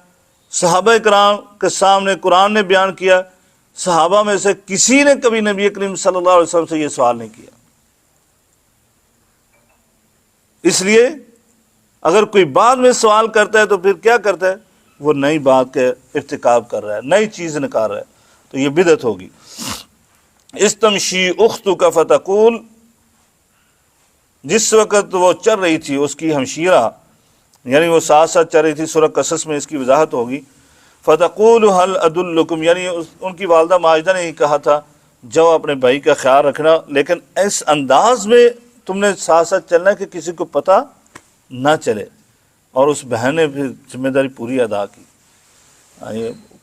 صحابہ کرام کے سامنے قرآن نے بیان کیا، صحابہ میں سے کسی نے کبھی نبی کریم صلی اللہ علیہ وسلم سے یہ سوال نہیں کیا۔ اس لیے اگر کوئی بعد میں سوال کرتا ہے تو پھر کیا کرتا ہے؟ وہ نئی بات کا ارتکاب کر رہا ہے، نئی چیز نکال رہا ہے، تو یہ بدعت ہوگی۔ استمشی اختک فتقول، جس وقت وہ چل رہی تھی اس کی ہمشیرہ، یعنی وہ ساتھ ساتھ چل رہی تھی، سورہ قصص میں اس کی وضاحت ہوگی۔ فتقول هل ادلکم، یعنی ان کی والدہ ماجدہ نے ہی کہا تھا جاؤ اپنے بھائی کا خیال رکھنا، لیکن اس انداز میں تم نے ساتھ ساتھ چلنا ہے کہ کسی کو پتہ نہ چلے۔ اور اس بہن نے پھر ذمہ داری پوری ادا کی،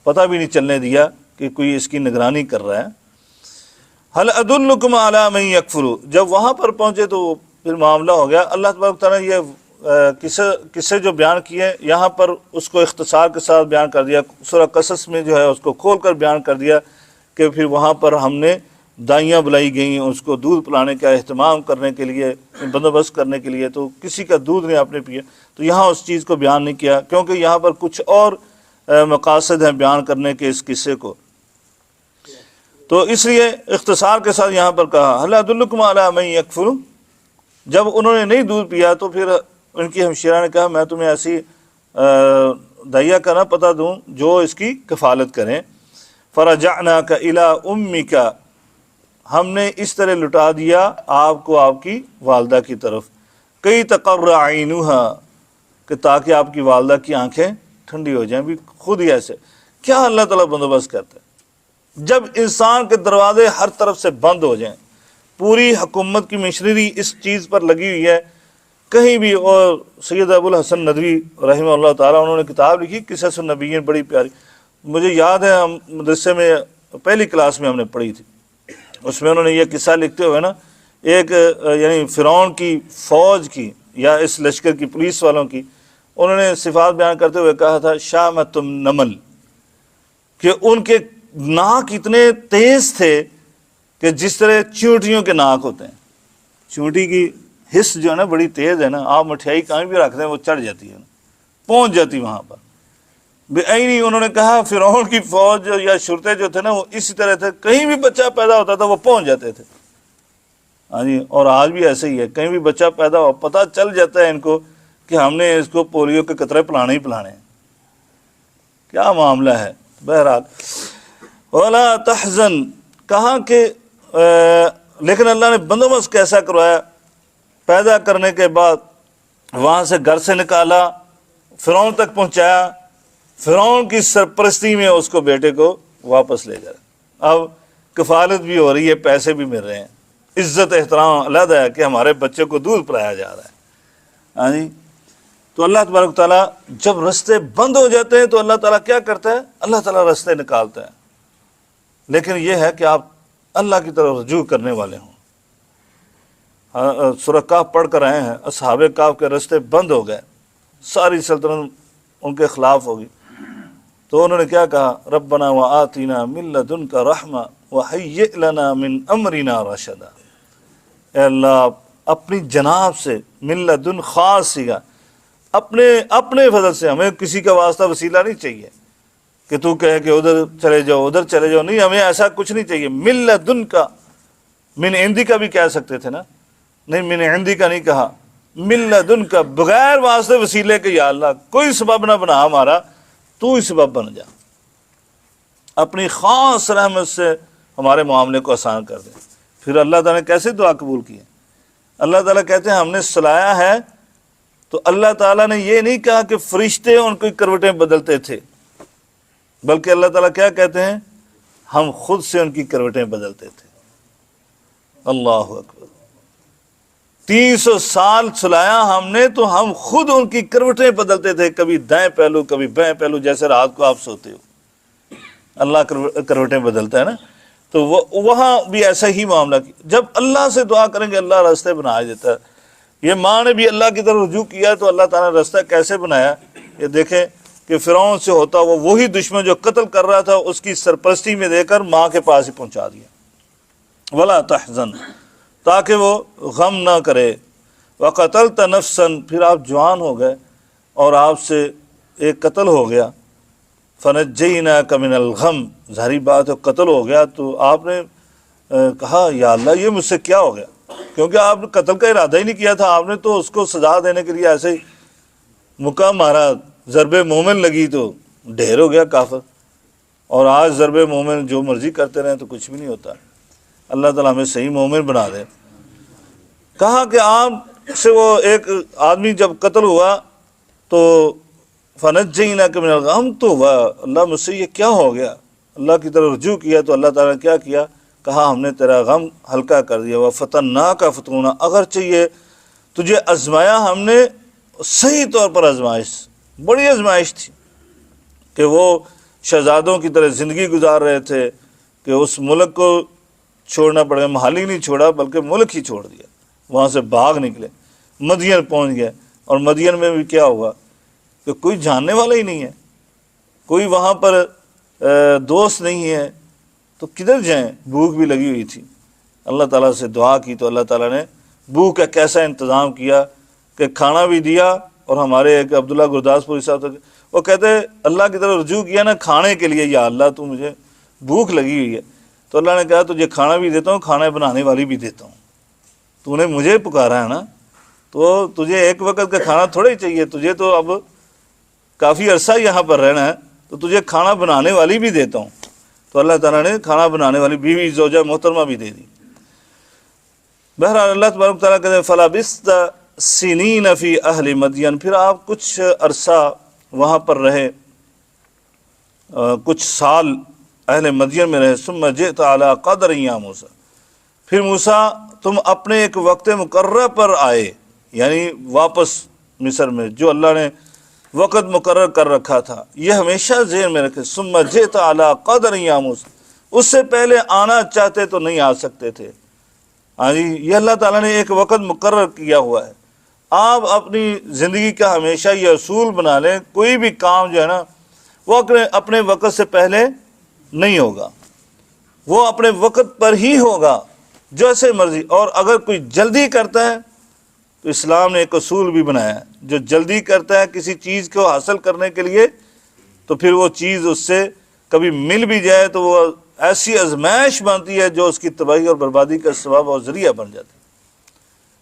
پتہ بھی نہیں چلنے دیا کہ کوئی اس کی نگرانی کر رہا ہے۔ هل ادلکم علی من یکفر، جب وہاں پر پہنچے تو پھر معاملہ ہو گیا۔ اللہ تبارک تعالیٰ نے یہ قصے جو بیان کیے یہاں پر اس کو اختصار کے ساتھ بیان کر دیا، سورہ قصص میں جو ہے اس کو کھول کر بیان کر دیا کہ پھر وہاں پر ہم نے دائیاں بلائی گئیں اس کو دودھ پلانے کا اہتمام کرنے کے لیے، بندوبست کرنے کے لیے، تو کسی کا دودھ نہیں آپ نے پیا، تو یہاں اس چیز کو بیان نہیں کیا کیونکہ یہاں پر کچھ اور مقاصد ہیں بیان کرنے کے اس قصے کو، تو اس لیے اختصار کے ساتھ یہاں پر کہا هل ادلکم علی من یکفر۔ جب انہوں نے نہیں دودھ پیا تو پھر ان کی ہمشیرہ نے کہا میں تمہیں ایسی دیا کا نہ پتہ دوں جو اس کی کفالت کریں۔ فرجعناک الی امک، ہم نے اس طرح لٹا دیا آپ کو آپ کی والدہ کی طرف، کئی تقر عینھا، کہ تاکہ آپ کی والدہ کی آنکھیں ٹھنڈی ہو جائیں. بھی خود ہی ایسے کیا اللہ تعالیٰ بندوبست کرتا ہے. جب انسان کے دروازے ہر طرف سے بند ہو جائیں, پوری حکومت کی مشینری اس چیز پر لگی ہوئی ہے کہیں بھی. اور سید ابو الحسن ندوی رحمہ اللہ تعالیٰ انہوں نے کتاب لکھی قصص النبیین, بڑی پیاری. مجھے یاد ہے ہم مدرسے میں پہلی کلاس میں ہم نے پڑھی تھی. اس میں انہوں نے یہ قصہ لکھتے ہوئے نا ایک یعنی فرعون کی فوج کی یا اس لشکر کی پولیس والوں کی انہوں نے صفات بیان کرتے ہوئے کہا تھا شامتم نمل, کہ ان کے ناک اتنے تیز تھے کہ جس طرح چیونٹیوں کے ناک ہوتے ہیں. چیونٹی کی حص جو ہے نا بڑی تیز ہے نا, آپ مٹھائی کہیں بھی رکھ دیں وہ چڑھ جاتی ہے, پہنچ جاتی وہاں پر. نہیں انہوں نے کہا فرعون کی فوج یا شرطے جو تھے نا وہ اسی طرح تھے, کہیں بھی بچہ پیدا ہوتا تھا وہ پہنچ جاتے تھے. ہاں جی, اور آج بھی ایسے ہی ہے, کہیں بھی بچہ پیدا ہو پتہ چل جاتا ہے ان کو کہ ہم نے اس کو پولیو کے قطرے پلانے ہی پلانے ہیں. کیا معاملہ ہے. بہرحال ولا تحزن کہا کہ لیکن اللہ نے بندوبست کیسا کروایا. پیدا کرنے کے بعد وہاں سے گھر سے نکالا, فرعون تک پہنچایا, فرعون کی سرپرستی میں اس کو بیٹے کو واپس لے جا رہا. اب کفالت بھی ہو رہی ہے, پیسے بھی مل رہے ہیں, عزت احترام علیحدہ ہے کہ ہمارے بچے کو دودھ پلایا جا رہا ہے. ہاں جی, تو اللہ تبارک و تعالیٰ جب رستے بند ہو جاتے ہیں تو اللہ تعالیٰ کیا کرتا ہے, اللہ تعالیٰ رستے نکالتا ہے. لیکن یہ ہے کہ آپ اللہ کی طرف رجوع کرنے والے ہوں. سورہ کہف پڑھ کر آئے ہیں, اصحاب کہف کے رستے بند ہو گئے, ساری سلطنت ان کے خلاف ہوگی. تو انہوں نے کیا کہا, ربنا وآتنا من لدنک رحمہ وہیئ لنا من امرنا رشدا. اے اللہ اپنی جناب سے, من لدن خاص سیگا, اپنے فضل سے, ہمیں کسی کا واسطہ وسیلہ نہیں چاہیے کہ تو کہے کہ ادھر چلے جاؤ ادھر چلے جاؤ, نہیں, ہمیں ایسا کچھ نہیں چاہیے. من لدن کا, من عندی کا بھی کہہ سکتے تھے نا, نہیں من عندی کا نہیں کہا, من لدن کا, بغیر واسطے وسیلے کے یا اللہ کوئی سبب نہ بنا ہمارا, تو ہی سبب بن جا, اپنی خاص رحمت سے ہمارے معاملے کو آسان کر دیں. پھر اللہ تعالیٰ نے کیسے دعا قبول کی ہے. اللہ تعالیٰ کہتے ہیں ہم نے سلایا ہے, تو اللہ تعالیٰ نے یہ نہیں کہا کہ فرشتے ان کی کروٹیں بدلتے تھے, بلکہ اللہ تعالیٰ کیا کہتے ہیں, ہم خود سے ان کی کروٹیں بدلتے تھے. اللہ اکبر. 300 سال سلایا ہم نے تو ہم خود ان کی کروٹیں بدلتے تھے, کبھی دائیں پہلو کبھی بائیں پہلو, جیسے رات کو آپ سوتے ہو اللہ کروٹیں بدلتا ہے نا. تو وہاں بھی ایسا ہی معاملہ کیا. جب اللہ سے دعا کریں گے اللہ راستے بنا دیتا ہے. یہ ماں نے بھی اللہ کی طرف رجوع کیا تو اللہ تعالیٰ نے راستہ کیسے بنایا. یہ دیکھیں کہ فرعون سے ہوتا وہ وہی دشمن جو قتل کر رہا تھا اس کی سرپرستی میں دے کر ماں کے پاس ہی پہنچا دیا. ولا تحزن, تاکہ وہ غم نہ کرے. وقتلت نفسا, پھر آپ جوان ہو گئے اور آپ سے ایک قتل ہو گیا. فنجیناک من الغم, ظاہری بات ہے قتل ہو گیا تو آپ نے کہا یا اللہ یہ مجھ سے کیا ہو گیا, کیونکہ آپ نے قتل کا ارادہ ہی نہیں کیا تھا. آپ نے تو اس کو سزا دینے کے لیے ایسے ہی مکہ مارا, ضرب مومن لگی تو ڈھیر ہو گیا کافر. اور آج ضرب مومن جو مرضی کرتے رہیں تو کچھ بھی نہیں ہوتا. اللہ تعالیٰ ہمیں صحیح مومن بنا دے. کہا کہ آپ سے وہ ایک آدمی جب قتل ہوا تو فنجیناک من الغم, تو اللہ مجھ سے یہ کیا ہو گیا. اللہ کی طرف رجوع کیا تو اللہ تعالیٰ نے کیا کیا, کہا ہم نے تیرا غم ہلکا کر دیا. وفتناک فتونا, اگرچہ یہ تجھے آزمایا ہم نے صحیح طور پر, آزمائش بڑی آزمائش تھی کہ وہ شہزادوں کی طرح زندگی گزار رہے تھے کہ اس ملک کو چھوڑنا پڑ گیا. محل ہی نہیں چھوڑا بلکہ ملک ہی چھوڑ دیا, وہاں سے بھاگ نکلے, مدین پہنچ گئے. اور مدین میں بھی کیا ہوا کہ کوئی جاننے والا ہی نہیں ہے, کوئی وہاں پر دوست نہیں ہے, تو کدھر جائیں. بھوک بھی لگی ہوئی تھی. اللہ تعالیٰ سے دعا کی تو اللہ تعالیٰ نے بھوک کا کیسا انتظام کیا کہ کھانا بھی دیا. اور ہمارے ایک عبداللہ گرداسپوری صاحب تک وہ کہتے اللہ کی طرف رجوع کیا نا کھانے کے لیے, یا اللہ تو مجھے بھوک لگی ہوئی ہے. تو اللہ نے کہا تجھے کھانا بھی دیتا ہوں, کھانا بنانے والی بھی دیتا ہوں. تو نے مجھے پکارا ہے نا, تو تجھے ایک وقت کا کھانا تھوڑا ہی چاہیے, تجھے تو اب کافی عرصہ یہاں پر رہنا ہے, تو تجھے کھانا بنانے والی بھی دیتا ہوں. تو اللہ تعالیٰ نے کھانا بنانے والی بیوی زوجہ محترمہ بھی دے دی. بہرحال اللہ تبارک تعالیٰ کہتے ہیں فلبثت سنین فی اہل مدین، پھر آپ کچھ عرصہ وہاں پر رہے، کچھ سال اہل مدین میں رہے۔ ثم جئت علی قدر یا موسیٰ، پھر موسیٰ تم اپنے ایک وقت مقررہ پر آئے، یعنی واپس مصر میں جو اللہ نے وقت مقرر کر رکھا تھا، یہ ہمیشہ ذہن میں رکھے۔ ثم جئت علی قدر یا موسیٰ، اس سے پہلے آنا چاہتے تو نہیں آ سکتے تھے۔ ہاں جی، یہ اللہ تعالیٰ نے ایک وقت مقرر کیا ہوا ہے۔ آپ اپنی زندگی کا ہمیشہ یہ اصول بنا لیں، کوئی بھی کام جو ہے نا وہ اپنے وقت سے پہلے نہیں ہوگا، وہ اپنے وقت پر ہی ہوگا جیسے مرضی۔ اور اگر کوئی جلدی کرتا ہے تو اسلام نے ایک اصول بھی بنایا ہے، جو جلدی کرتا ہے کسی چیز کو حاصل کرنے کے لیے تو پھر وہ چیز اس سے کبھی مل بھی جائے تو وہ ایسی آزمائش بنتی ہے جو اس کی تباہی اور بربادی کا سبب اور ذریعہ بن جاتی ہے۔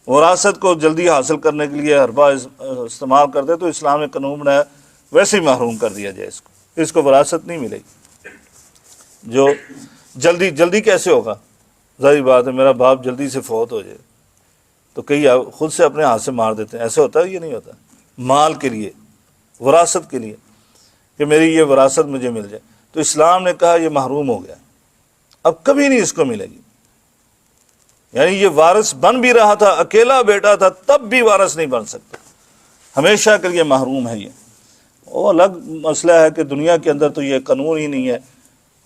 وراثت کو جلدی حاصل کرنے کے لیے اربا استعمال کرتے تو اسلام نے قانون بنایا ویسے ہی محروم کر دیا جائے، اس کو وراثت نہیں ملے گی۔ جو جلدی کیسے ہوگا؟ ظاہر بات ہے، میرا باپ جلدی سے فوت ہو جائے تو کئی خود سے اپنے ہاتھ سے مار دیتے ہیں، ایسا ہوتا ہے؟ یہ نہیں ہوتا۔ مال کے لیے، وراثت کے لیے کہ میری یہ وراثت مجھے مل جائے، تو اسلام نے کہا یہ محروم ہو گیا، اب کبھی نہیں اس کو ملے گی۔ یعنی یہ وارث بن بھی رہا تھا، اکیلا بیٹا تھا، تب بھی وارث نہیں بن سکتا، ہمیشہ کے لیے محروم ہے۔ یہ وہ الگ مسئلہ ہے کہ دنیا کے اندر تو یہ قانون ہی نہیں ہے۔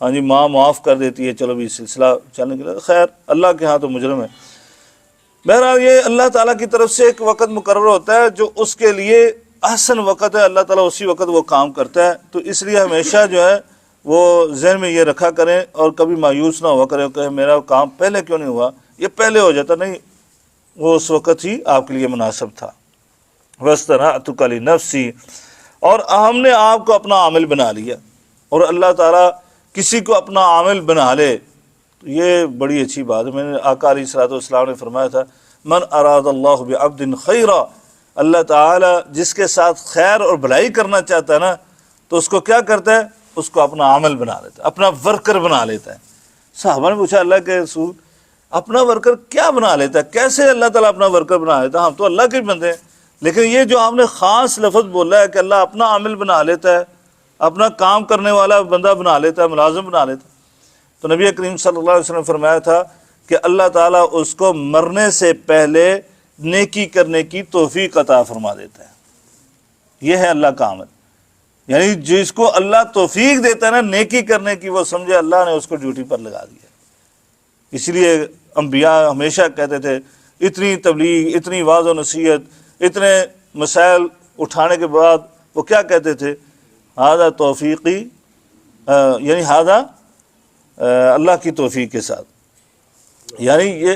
ہاں جی، ماں معاف کر دیتی ہے، چلو بھی سلسلہ چلنے کے لیے، خیر اللہ کے ہاں تو مجرم ہے۔ بہرحال یہ اللہ تعالیٰ کی طرف سے ایک وقت مقرر ہوتا ہے جو اس کے لیے احسن وقت ہے، اللہ تعالیٰ اسی وقت وہ کام کرتا ہے۔ تو اس لیے ہمیشہ جو ہے وہ ذہن میں یہ رکھا کریں اور کبھی مایوس نہ ہوا کریں کہ میرا کام پہلے کیوں نہیں ہوا، یہ پہلے ہو جاتا، نہیں، وہ اس وقت ہی آپ کے لیے مناسب تھا۔ وَاسْتَنَعْتُكَ لِنَفْسِي، اور ہم نے آپ کو اپنا عامل بنا لیا۔ اور اللہ تعالیٰ کسی کو اپنا عامل بنا لے تو یہ بڑی اچھی بات ہے۔ میں نے آقا علیہ الصلوۃ والسلام نے فرمایا تھا، من اراد اللہ بعبد خیرا، اللہ تعالیٰ جس کے ساتھ خیر اور بھلائی کرنا چاہتا ہے نا تو اس کو کیا کرتا ہے؟ اس کو اپنا عامل بنا لیتا ہے، اپنا ورکر بنا لیتا ہے۔ صحابہ نے پوچھا اللہ کے رسول اپنا ورکر کیا بنا لیتا ہے؟ کیسے اللہ تعالیٰ اپنا ورکر بنا لیتا ہے؟ ہم تو اللہ کے بندے ہیں، لیکن یہ جو آپ نے خاص لفظ بولا ہے کہ اللہ اپنا عامل بنا لیتا ہے، اپنا کام کرنے والا بندہ بنا لیتا ہے، ملازم بنا لیتا ہے، تو نبی کریم صلی اللہ علیہ وسلم نے فرمایا تھا کہ اللہ تعالیٰ اس کو مرنے سے پہلے نیکی کرنے کی توفیق عطا فرما دیتا ہے۔ یہ ہے اللہ کا عمل، یعنی جس کو اللہ توفیق دیتا ہے نا نیکی کرنے کی، وہ سمجھے اللہ نے اس کو ڈیوٹی پر لگا دیا۔ اس لیے انبیاء ہمیشہ کہتے تھے، اتنی تبلیغ، اتنی واعظ و نصیحت، اتنے مسائل اٹھانے کے بعد وہ کیا کہتے تھے؟ ہذا توفیقی، یعنی ہذا اللہ کی توفیق کے ساتھ، یعنی یہ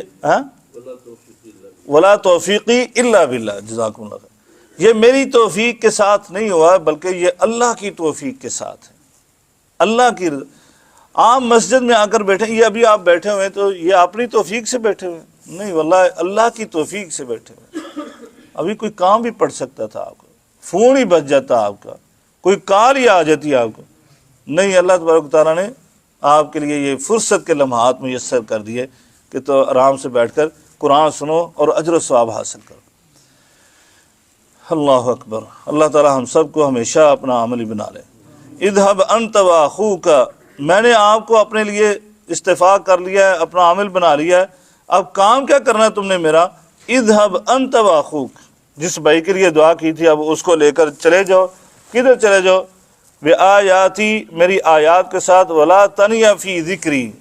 ولا توفیقی الا باللہ، جزاکم اللہ خیر، یہ میری توفیق کے ساتھ نہیں ہوا بلکہ یہ اللہ کی توفیق کے ساتھ ہے، اللہ کی رضا۔ آپ مسجد میں آ کر بیٹھے، یہ ابھی آپ بیٹھے ہوئے ہیں تو یہ اپنی توفیق سے بیٹھے ہوئے نہیں، واللہ اللہ کی توفیق سے بیٹھے ہوئے۔ ابھی کوئی کام بھی پڑ سکتا تھا آپ کو، فون ہی بج جاتا آپ کا، کوئی کال ہی آ جاتی آپ کو، نہیں، اللہ تبارک و تعالیٰ نے آپ کے لیے یہ فرصت کے لمحات میسر کر دیے کہ تو آرام سے بیٹھ کر قرآن سنو اور اجر و ثواب حاصل کرو۔ اللہ اکبر، اللہ تعالیٰ ہم سب کو ہمیشہ اپنا عملی بنا لے۔ اذهب انت واخوک، میں نے آپ کو اپنے لیے استفاق کر لیا ہے، اپنا عامل بنا لیا ہے، اب کام کیا کرنا ہے تم نے میرا؟ اذهب انت واخوک، جس بھائی کے لیے دعا کی تھی اب اس کو لے کر چلے جاؤ۔ کدھر چلے جاؤ؟ بآیاتی، میری آیات کے ساتھ، ولا تنیا فی ذکری۔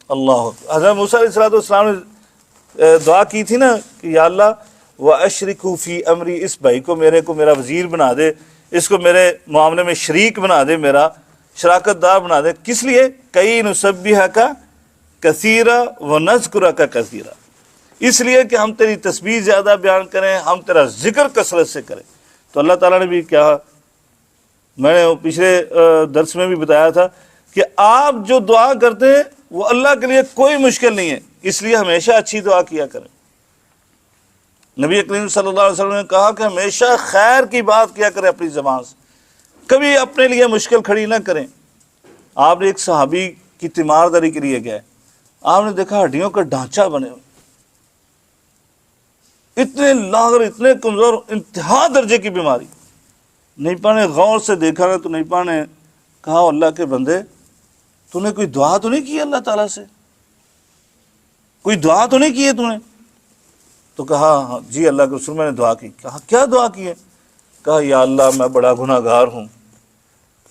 اللہ، حضرت موسیٰ علیہ السلام نے دعا کی تھی نا کہ یا اللہ واشرکہ فی امری، اس بھائی کو میرے کو میرا وزیر بنا دے، اس کو میرے معاملے میں شریک بنا دے، میرا شراکت دار بنا دے۔ کس لیے؟ کئی نسبحک کثیرا ونذکرک کثیرا، اس لیے کہ ہم تیری تسبیح زیادہ بیان کریں، ہم تیرا ذکر کثرت سے کریں۔ تو اللہ تعالیٰ نے بھی کیا، میں نے پچھلے درس میں بھی بتایا تھا کہ آپ جو دعا کرتے ہیں وہ اللہ کے لیے کوئی مشکل نہیں ہے، اس لیے ہمیشہ اچھی دعا کیا کریں۔ نبی کریم صلی اللہ علیہ وسلم نے کہا کہ ہمیشہ خیر کی بات کیا کریں اپنی زبان سے، کبھی اپنے لیے مشکل کھڑی نہ کریں۔ آپ نے ایک صحابی کی تیمارداری کے لیے گئے، آپ نے دیکھا ہڈیوں کا ڈھانچہ بنے ہوئے، اتنے لاغر، اتنے کمزور، انتہا درجے کی بیماری۔ نیپا نے غور سے دیکھا نا تو نیپا نے کہا اللہ کے بندے تو نے کوئی دعا تو نہیں کی اللہ تعالیٰ سے؟ کوئی دعا تو نہیں کی ہے تو نے؟ تو کہا ہاں جی اللہ کے رسول میں نے دعا کی۔ کہا کیا دعا کی ہے؟ کہا یا اللہ میں بڑا گناہ گار ہوں،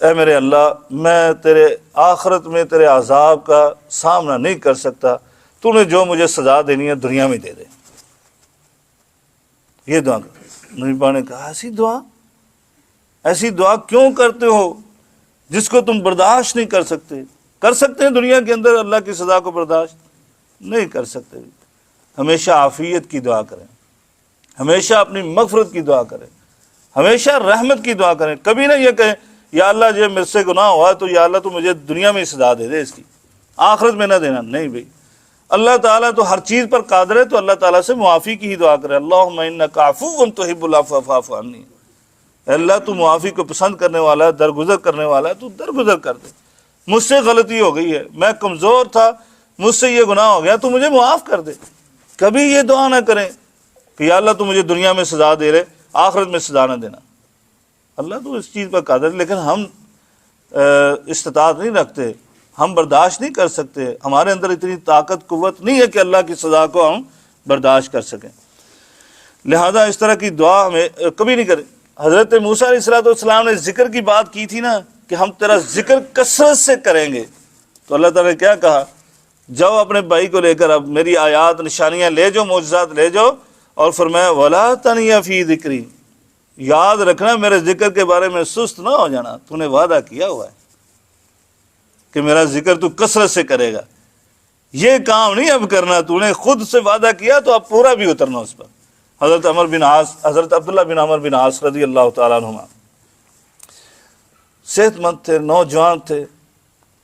اے میرے اللہ میں تیرے آخرت میں تیرے عذاب کا سامنا نہیں کر سکتا، تو نے جو مجھے سزا دینی ہے دنیا میں دے دے۔ یہ دعا کر۔ نیپا نے کہا ایسی دعا کیوں کرتے ہو جس کو تم برداشت نہیں کر سکتے؟ کر سکتے ہیں دنیا کے اندر اللہ کی سزا کو برداشت؟ نہیں کر سکتے۔ ہمیشہ عافیت کی دعا کریں، ہمیشہ اپنی مغفرت کی دعا کریں، ہمیشہ رحمت کی دعا کریں۔ کبھی نہ یہ کہیں یا اللہ جو میرے سے گناہ ہوا تو یا اللہ تو مجھے دنیا میں سزا دے دے اس کی، آخرت میں نہ دینا۔ نہیں بھائی، اللہ تعالیٰ تو ہر چیز پر قادر ہے، تو اللہ تعالیٰ سے معافی کی ہی دعا کرے۔ اللہم انک عفو تحب العفو فاعف عنی، اے اللہ تو معافی کو پسند کرنے والا ہے، درگزر کرنے والا ہے، تو درگزر کر دے۔ مجھ سے غلطی ہو گئی ہے، میں کمزور تھا، مجھ سے یہ گناہ ہو گیا، تو مجھے معاف کر دے۔ کبھی یہ دعا نہ کریں کہ یا اللہ تو مجھے دنیا میں سزا دے رہے، آخرت میں سزا نہ دینا۔ اللہ تو اس چیز پر قادر ہے، لیکن ہم استطاعت نہیں رکھتے، ہم برداشت نہیں کر سکتے، ہمارے اندر اتنی طاقت قوت نہیں ہے کہ اللہ کی سزا کو ہم برداشت کر سکیں۔ لہذا اس طرح کی دعا ہمیں کبھی نہیں کریں۔ حضرت موسیٰ علیہ السلام نے ذکر کی بات کی تھی نا کہ ہم تیرا ذکر کثرت سے کریں گے، تو اللہ تعالیٰ نے کیا کہا؟ جاؤ اپنے بھائی کو لے کر اب میری آیات نشانیاں لے جاؤ، معجزات لے جاؤ، اور فرمایا وَلَا تَنِيَ فِي ذِكْرِي، یاد رکھنا میرے ذکر کے بارے میں سست نہ ہو جانا، تو نے وعدہ کیا ہوا ہے کہ میرا ذکر تو کثرت سے کرے گا، یہ کام نہیں اب کرنا، تو نے خود سے وعدہ کیا تو اب پورا بھی اترنا اس پر۔ حضرت عبداللہ بن عمر بن عاص رضی اللہ تعالیٰ عنہما صحت مند تھے، نوجوان تھے،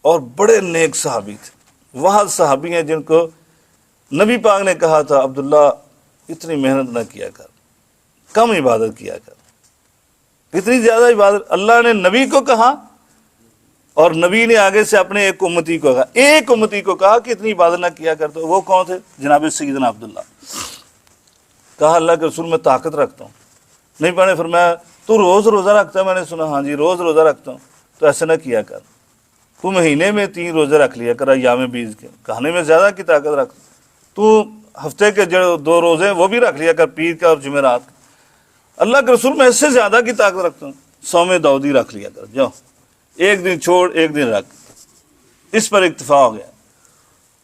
اور بڑے نیک صحابی تھے۔ وہ صحابی ہیں جن کو نبی پاک نے کہا تھا عبداللہ اتنی محنت نہ کیا کر، کم عبادت کیا کر، اتنی زیادہ عبادت۔ اللہ نے نبی کو کہا اور نبی نے آگے سے اپنے ایک امتی کو کہا، ایک امتی کو کہا کہ اتنی عبادت نہ کیا کر۔ تو وہ کون تھے؟ جناب سیدنا عبداللہ۔ کہا اللہ کے رسول میں طاقت رکھتا ہوں۔ نہیں پڑھنے فرمایا تو روز روزہ رکھتا ہے؟ میں نے سنا ہاں جی روز روزہ رکھتا ہوں۔ تو ایسے نہ کیا کر، تو مہینے میں 3 روزے رکھ لیا کر، ایام بیز کے، کھانے میں زیادہ کی طاقت رکھ، تو ہفتے کے جو 2 روزے وہ بھی رکھ لیا کر، پیر کا اور جمعرات کا۔ اللہ کے رسول میں اس سے زیادہ کی طاقت رکھتا ہوں، صوم داؤدی رکھ لیا کر، جاؤ ایک دن چھوڑ ایک دن رکھ۔ اس پر اکتفا ہو گیا۔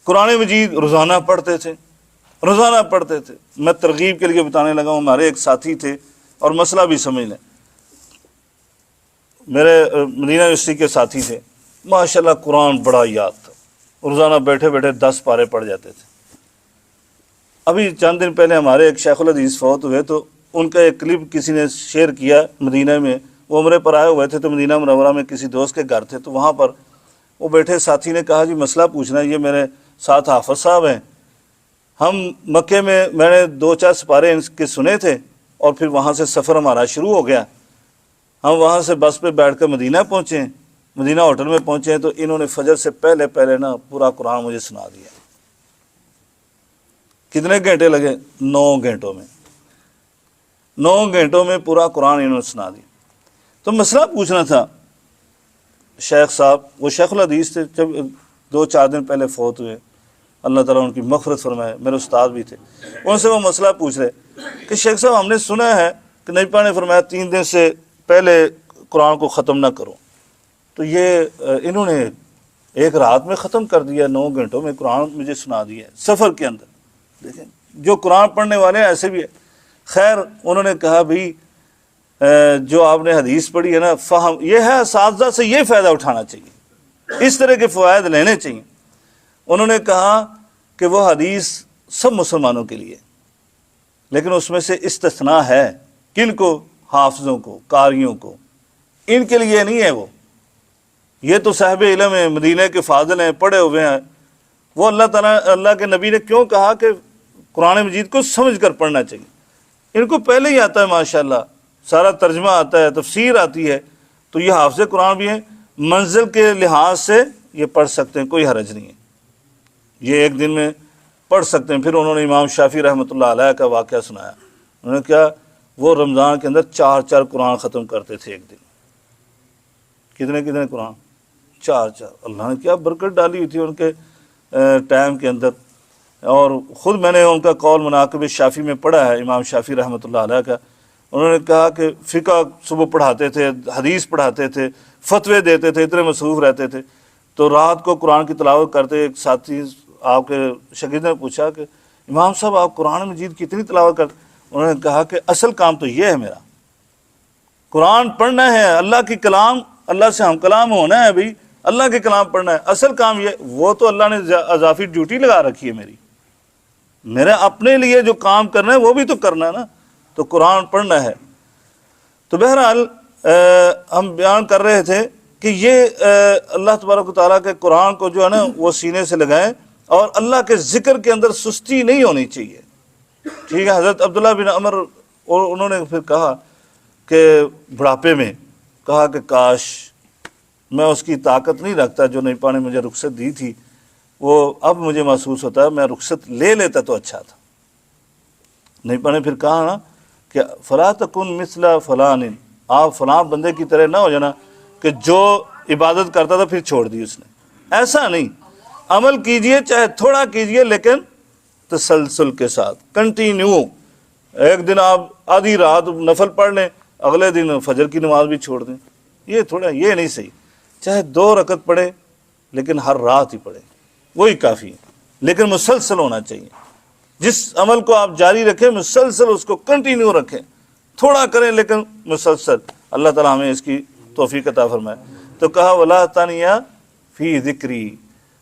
قرآن مجید روزانہ پڑھتے تھے، روزانہ پڑھتے تھے۔ میں ترغیب کے لیے بتانے لگا ہوں، ہمارے ایک ساتھی تھے، اور مسئلہ بھی سمجھ لیں، میرے مدینہ یونیورسٹی کے ساتھی تھے، ماشاءاللہ قرآن بڑا یاد تھا، روزانہ بیٹھے بیٹھے 10 پارے پڑھ جاتے تھے۔ ابھی چند دن پہلے ہمارے ایک شیخ الحدیث فوت ہوئے، تو ان کا ایک کلپ کسی نے شیئر کیا مدینہ میں، وہ عمرے پر آئے ہوئے تھے، تو مدینہ منورہ میں کسی دوست کے گھر تھے، تو وہاں پر وہ بیٹھے ساتھی نے کہا جی مسئلہ پوچھنا ہے، یہ میرے ساتھ حافظ صاحب ہیں، ہم مکے میں نے 2-4 سپارے ان کے سنے تھے، اور پھر وہاں سے سفر ہمارا شروع ہو گیا، ہم وہاں سے بس پہ بیٹھ کر مدینہ پہنچے، مدینہ ہوٹل میں پہنچے، تو انہوں نے فجر سے پہلے نا پورا قرآن مجھے سنا دیا۔ کتنے گھنٹے لگے؟ 9 گھنٹوں میں، 9 گھنٹوں میں پورا قرآن انہوں نے سنا دیا۔ تو مسئلہ پوچھنا تھا، شیخ صاحب وہ شیخ الحدیث تھے، جب 2-4 دن پہلے فوت ہوئے، اللہ تعالیٰ ان کی مغفرت فرمائے، میرے استاد بھی تھے، ان سے وہ مسئلہ پوچھ رہے کہ شیخ صاحب ہم نے سنا ہے کہ نبی پاک نے فرمایا 3 دن سے پہلے قرآن کو ختم نہ کرو، تو یہ انہوں نے ایک رات میں ختم کر دیا، 9 گھنٹوں میں قرآن مجھے سنا دیا ہے سفر کے اندر۔ دیکھیں جو قرآن پڑھنے والے ہیں ایسے بھی ہے۔ خیر انہوں نے کہا بھئی جو آپ نے حدیث پڑھی ہے نا، فہم یہ ہے، اساتذہ سے یہ فائدہ اٹھانا چاہیے، اس طرح کے فوائد لینے چاہیے۔ انہوں نے کہا کہ وہ حدیث سب مسلمانوں کے لیے، لیکن اس میں سے استثناء ہے، کن کو؟ حافظوں کو، قاریوں کو، ان کے لیے نہیں ہے وہ۔ یہ تو صاحب علم ہیں، مدینہ کے فاضل ہیں، پڑھے ہوئے ہیں، وہ اللہ کے نبی نے کیوں کہا کہ قرآن مجید کو سمجھ کر پڑھنا چاہیے؟ ان کو پہلے ہی آتا ہے ماشاءاللہ، سارا ترجمہ آتا ہے، تفسیر آتی ہے، تو یہ حافظ قرآن بھی ہیں، منزل کے لحاظ سے یہ پڑھ سکتے ہیں، کوئی حرج نہیں ہے، یہ ایک دن میں پڑھ سکتے ہیں۔ پھر انہوں نے امام شافعی رحمۃ اللہ علیہ کا واقعہ سنایا انہوں نے کیا وہ رمضان کے اندر 4 قرآن ختم کرتے تھے ایک دن. کتنے قرآن؟ 4. اللہ نے کیا برکت ڈالی ہوئی تھی ان کے ٹائم کے اندر. اور خود میں نے ان کا قول مناقب شافی میں پڑھا ہے، امام شافی رحمۃ اللہ علیہ کا. انہوں نے کہا کہ فقہ صبح پڑھاتے تھے، حدیث پڑھاتے تھے، فتوے دیتے تھے، اتنے مصروف رہتے تھے. تو رات کو قرآن کی تلاوت کرتے، ایک ساتھی آپ کے شاگرد نے پوچھا کہ امام صاحب آپ قرآن مجید کتنی تلاوت کرتے؟ انہوں نے کہا کہ اصل کام تو یہ ہے میرا، قرآن پڑھنا ہے، اللہ کی کلام، اللہ سے ہم کلام ہونا ہے بھائی، اللہ کے کلام پڑھنا ہے، اصل کام یہ. وہ تو اللہ نے اضافی ڈیوٹی لگا رکھی ہے میرے اپنے لیے جو کام کرنا ہے وہ بھی تو کرنا ہے نا، تو قرآن پڑھنا ہے. تو بہرحال ہم بیان کر رہے تھے کہ یہ اللہ تبارک و تعالیٰ کے قرآن کو جو ہے نا وہ سینے سے لگائیں، اور اللہ کے ذکر کے اندر سستی نہیں ہونی چاہیے. ٹھیک ہے. حضرت عبداللہ بن عمر اور انہوں نے پھر کہا کہ بڑھاپے میں کہا کہ کاش میں اس کی طاقت نہیں رکھتا جو نبی پاک نے مجھے رخصت دی تھی، وہ اب مجھے محسوس ہوتا ہے میں رخصت لے لیتا تو اچھا تھا. نبی پاک نے پھر کہا نا کہ فلا تکن مثل فلان، آپ فلاں بندے کی طرح نہ ہو جانا کہ جو عبادت کرتا تھا پھر چھوڑ دی اس نے. ایسا نہیں، عمل کیجئے چاہے تھوڑا کیجئے لیکن تسلسل کے ساتھ، کنٹینیو. ایک دن آپ آدھی رات نفل پڑھ لیں، اگلے دن فجر کی نماز بھی چھوڑ دیں، یہ تھوڑا، یہ نہیں صحیح. چاہے 2 رکعت پڑھے لیکن ہر رات ہی پڑھے، وہی کافی ہے، لیکن مسلسل ہونا چاہیے. جس عمل کو آپ جاری رکھیں مسلسل اس کو کنٹینیو رکھیں، تھوڑا کریں لیکن مسلسل. اللہ تعالیٰ ہمیں اس کی توفیق عطا فرمائے. تو کہا ولا تانیہ فی ذکری،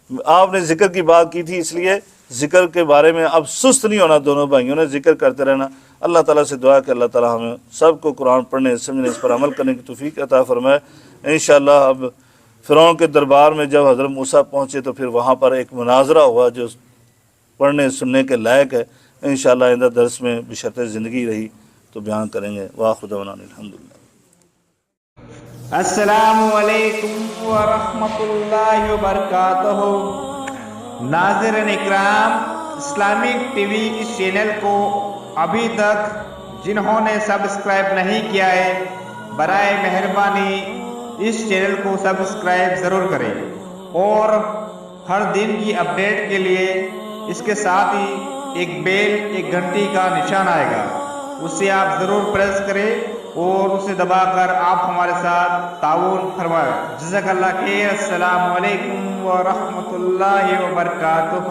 آپ نے ذکر کی بات کی تھی، اس لیے ذکر کے بارے میں اب سست نہیں ہونا. دونوں بھائیوں نے ذکر کرتے رہنا. اللہ تعالیٰ سے دعا کہ اللہ تعالیٰ ہمیں سب کو قرآن پڑھنے، سمجھنے، اس پر عمل کرنے کی توفیق عطا فرمائے. انشاءاللہ اب فرعون کے دربار میں جب حضرت موسیٰ پہنچے تو پھر وہاں پر ایک مناظرہ ہوا جو پڑھنے سننے کے لائق ہے. انشاءاللہ آئندہ درس میں بشرط زندگی رہی تو بیان کریں گے. وآخر دعوانا الحمدللہ. السلام علیکم ورحمۃ اللہ وبرکاتہ. ناظرین اکرام، اسلامک ٹی وی اس چینل کو ابھی تک جنہوں نے سبسکرائب نہیں کیا ہے برائے مہربانی اس چینل کو سبسکرائب ضرور کریں، اور ہر دن کی اپڈیٹ کے لیے اس کے ساتھ ہی ایک بیل، ایک گھنٹی کا نشان آئے گا، اسے آپ ضرور پریس کریں اور اسے دبا کر آپ ہمارے ساتھ تعاون فرمائیں. جزاک اللہ خیر. السلام علیکم ورحمۃ اللہ وبرکاتہ.